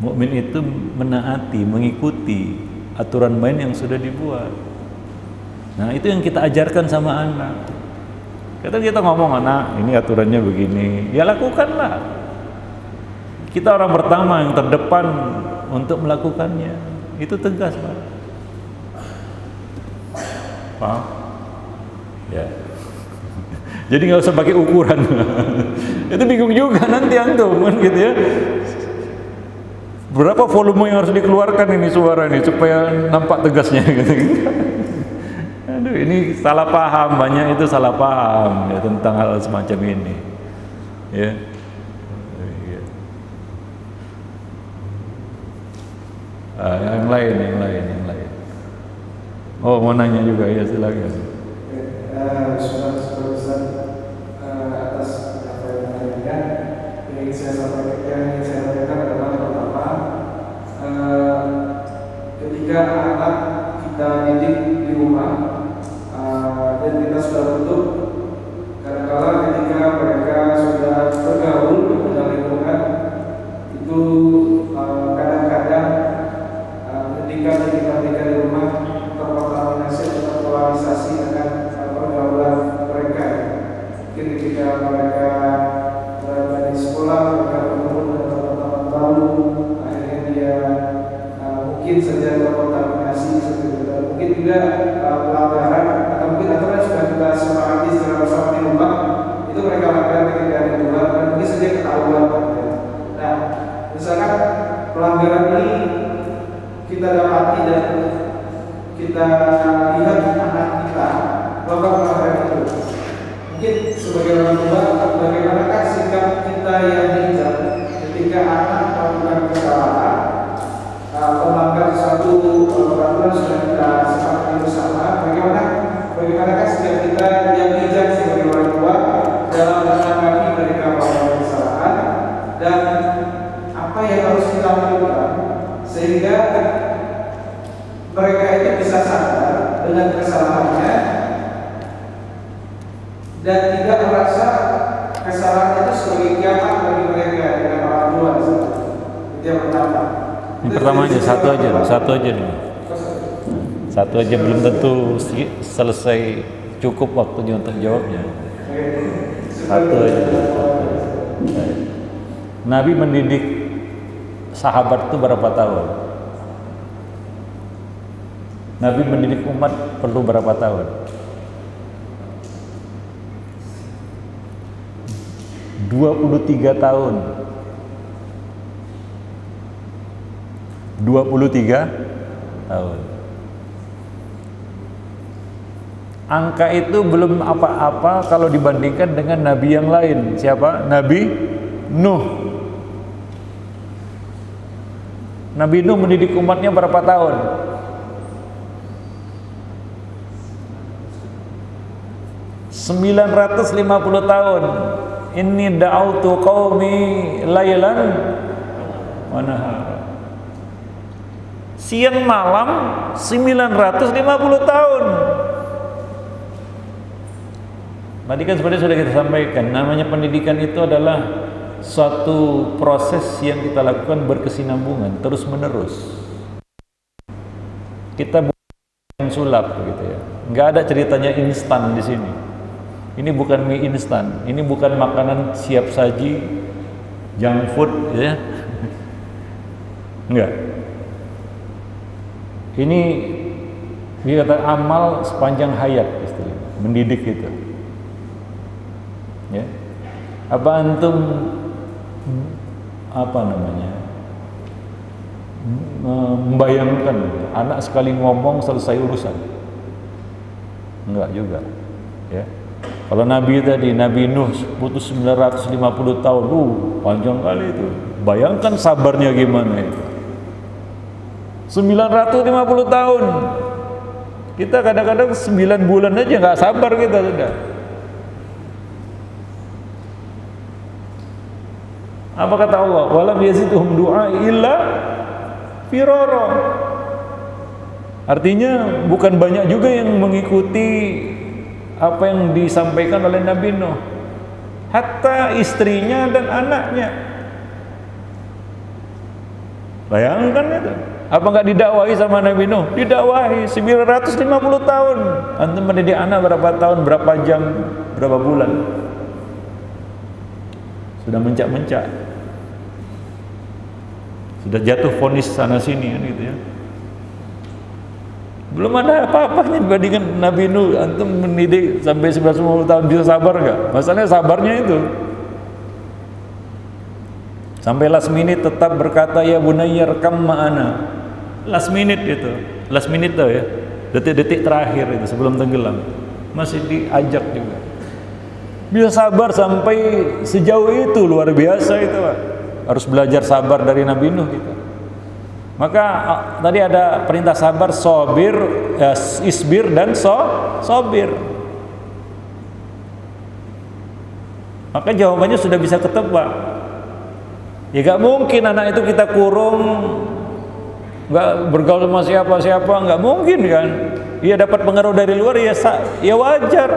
Mukmin itu menaati, mengikuti aturan main yang sudah dibuat. Nah, itu yang kita ajarkan sama anak. Kadang kita ngomong, anak, ini aturannya begini, ya lakukanlah. Kita orang pertama yang terdepan untuk melakukannya. Itu tegas, Pak. Paham? Ya. Jadi nggak usah pakai ukuran. Itu bingung juga nanti antum kan gitu ya. Berapa volume yang harus dikeluarkan ini suara ini supaya nampak tegasnya gitu. Aduh, ini salah paham, banyak itu salah paham ya, tentang hal semacam ini. Ya. Yang lain. Oh, mau nanya juga ya, silakan. Atas apa yang disampaikan, ingin saya sampaikan adalah pertama, ketika anak kita didik di rumah dan kita sudah bentuk, kadang-kadang ketika mereka sudah bergaul dalam lingkungan itu kadang-kadang ketika mereka di rumah terkontaminasi atau terpolarisasi dengan pergaulan mereka. Mungkin ketika mereka berada di sekolah, mereka bertemu dengan teman-teman baru, akhirnya dia mungkin saja terkontaminasi seperti itu. Mungkin juga pelanggaran atau mungkin aturan sudah kita sepakati secara bersama di rumah, itu mereka lakukan ketika di luar dan mungkin saja ketahuan. Nah, misalkan pelanggaran ini kita dapati dan kita lihat anak kita melakukan pelanggaran itu, lalu sudah kita sepakati bersama bagaimanakah setiap kita yang bijak sebagai orang tua dalam menanggapi mereka melakukan kesalahan dan apa yang harus kita lakukan sehingga mereka itu bisa sadar dengan kesalahannya dan tidak merasa kesalahan itu sebagai kiamat bagi mereka dengan orang tua. Itu yang pertama. Yang pertama aja, satu aja nih. Satu aja belum tentu selesai cukup waktunya untuk jawabnya. Satu aja. Nabi mendidik sahabat itu berapa tahun? Nabi mendidik umat perlu berapa tahun? 23 tahun. 23 tahun. Angka itu belum apa-apa kalau dibandingkan dengan nabi yang lain. Siapa? Nabi Nuh. Nabi Nuh mendidik umatnya berapa tahun? 950 tahun. Inni da'autu qaumi lailan wa nahara. Siang malam 950 tahun. Tadi kan seperti sudah kita sampaikan, namanya pendidikan itu adalah suatu proses yang kita lakukan berkesinambungan terus menerus. Kita bukan sulap gitu ya. Nggak ada ceritanya instan di sini. Ini bukan mie instan, ini bukan makanan siap saji, junk food ya. Enggak. Ini dia kata amal sepanjang hayat istilahnya, mendidik itu. Ya. Apa antum membayangkan anak sekali ngomong selesai urusan? Enggak juga. Ya. Kalau Nabi tadi, Nabi Nuh putus 950 tahun, panjang kali itu. Bayangkan sabarnya gimana itu. 950 tahun. Kita kadang-kadang 9 bulan aja nggak sabar kita sudah. Apa kata Allah? Walam yazidhum du'a illa firara. Artinya bukan banyak juga yang mengikuti apa yang disampaikan oleh Nabi Nuh, hatta istrinya dan anaknya. Bayangkan itu. Apa nggak didakwahi sama Nabi Nuh? Didakwahi 950 tahun. Antum mendidik anak berapa tahun, berapa jam, berapa bulan? Sudah mencak-mencak. Sudah jatuh vonis sana sini kan gitu ya. Belum ada apa-apanya dibandingkan Nabi Nuh. Antum mendidik sampai 950 tahun, bisa sabar nggak? Masalahnya sabarnya itu. Sampai last minute tetap berkata ya bunayya rekam ma'ana. Last minute itu. Last minute tuh ya. Detik-detik terakhir itu sebelum tenggelam. Masih diajak juga. Bisa sabar sampai sejauh itu, luar biasa itu, Pak. Harus belajar sabar dari Nabi Nuh kita. Maka tadi ada perintah sabar, sobir, isbir dan sobir. Maka jawabannya sudah bisa ketebak. Ya gak mungkin anak itu kita kurung, gak bergaul sama siapa-siapa, gak mungkin kan. Dia dapat pengaruh dari luar, ya wajar.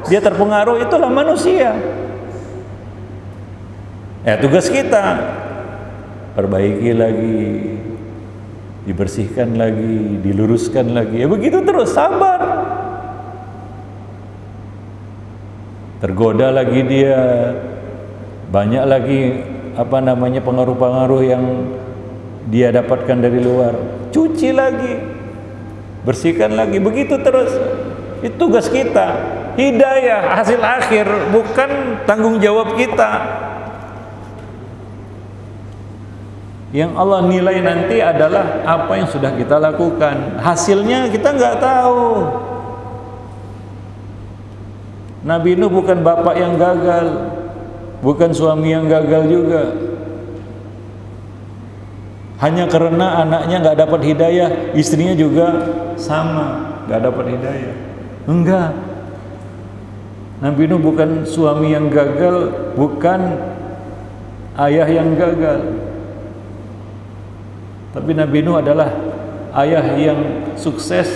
Dia terpengaruh, itulah manusia. Ya tugas kita, perbaiki lagi, dibersihkan lagi, diluruskan lagi. Ya begitu terus, sabar. Tergoda lagi dia, banyak lagi pengaruh-pengaruh yang dia dapatkan dari luar. Cuci lagi, bersihkan lagi, begitu terus. Itu tugas kita. Hidayah hasil akhir, bukan tanggung jawab kita. Yang Allah nilai nanti adalah apa yang sudah kita lakukan. Hasilnya kita nggak tahu. Nabi Nuh bukan bapak yang gagal, bukan suami yang gagal juga. Hanya karena anaknya nggak dapat hidayah, istrinya juga sama, nggak dapat hidayah. Enggak. Nabi Nuh bukan suami yang gagal, bukan ayah yang gagal. Tapi Nabi Nuh adalah ayah yang sukses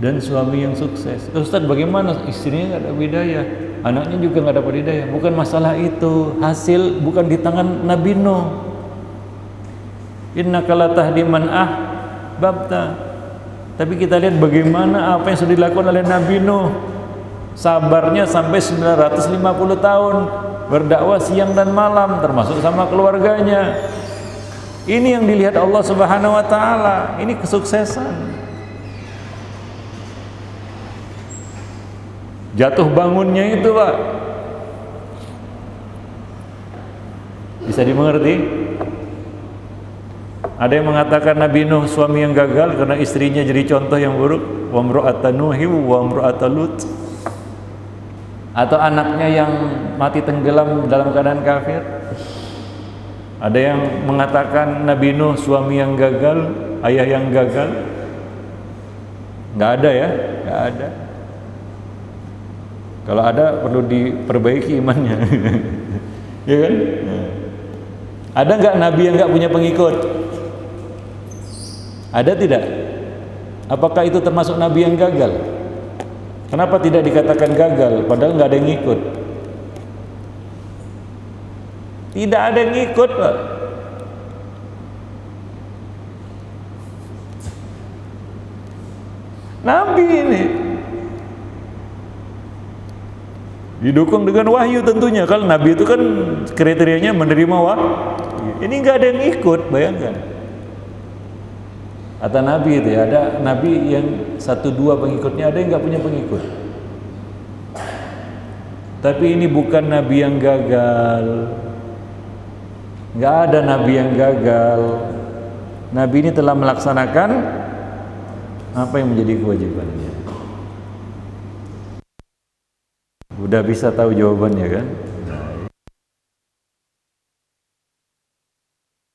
dan suami yang sukses. Ustaz, bagaimana istrinya nggak dapat hidayah, anaknya juga nggak dapat hidayah? Bukan masalah itu, hasil bukan di tangan Nabi Nuh. Innaka la tahdi man ahbabta. Tapi kita lihat bagaimana apa yang sudah dilakukan oleh Nabi Nuh. Sabarnya sampai 950 tahun, berdakwah siang dan malam, termasuk sama keluarganya. Ini yang dilihat Allah Subhanahu wa taala, ini kesuksesan. Jatuh bangunnya itu, Pak, bisa dimengerti? Ada yang mengatakan Nabi Nuh suami yang gagal karena istrinya jadi contoh yang buruk, wa imra'atan Nuhi wa imra'atan Lut. Atau anaknya yang mati tenggelam dalam keadaan kafir. Ada yang mengatakan Nabi Nuh suami yang gagal, ayah yang gagal. Nggak ada ya, nggak ada. Kalau ada perlu diperbaiki imannya. Ya kan? Ada nggak Nabi yang nggak punya pengikut? Ada tidak? Apakah itu termasuk Nabi yang gagal? Kenapa tidak dikatakan gagal? Padahal nggak ada yang ngikut. Tidak ada yang ngikut, Pak. Nabi ini didukung dengan wahyu tentunya. Kalau Nabi itu kan kriterianya menerima wahyu. Ini nggak ada yang ikut, bayangkan. Kata Nabi itu ya, ada Nabi yang 1-2 pengikutnya, ada yang nggak punya pengikut. Tapi ini bukan Nabi yang gagal. Nggak ada Nabi yang gagal. Nabi ini telah melaksanakan apa yang menjadi kewajibannya. Udah bisa tahu jawabannya kan?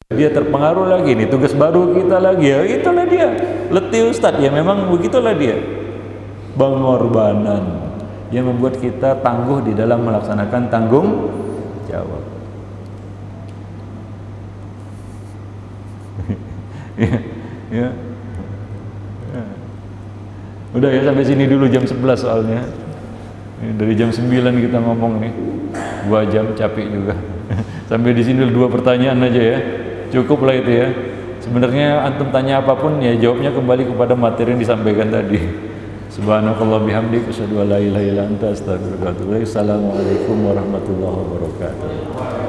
Dia terpengaruh lagi nih, tugas baru kita lagi ya, itulah dia letih Ustadz, ya memang begitulah dia, pengorbanan yang membuat kita tangguh di dalam melaksanakan tanggung jawab. Ya. Udah ya, sampai sini dulu, jam 11 soalnya. Dari jam 9 kita ngomong nih, 2 jam, capek juga. Sampai di sini 2 pertanyaan aja ya. Cukup lah itu ya. Sebenarnya antum tanya apapun ya jawabnya kembali kepada materi yang disampaikan tadi. Subhanakallah bihamdik, asyhadu an la ilaha illa anta, astaghfiruka wa atubu ilaik. Assalamualaikum warahmatullahi wabarakatuh.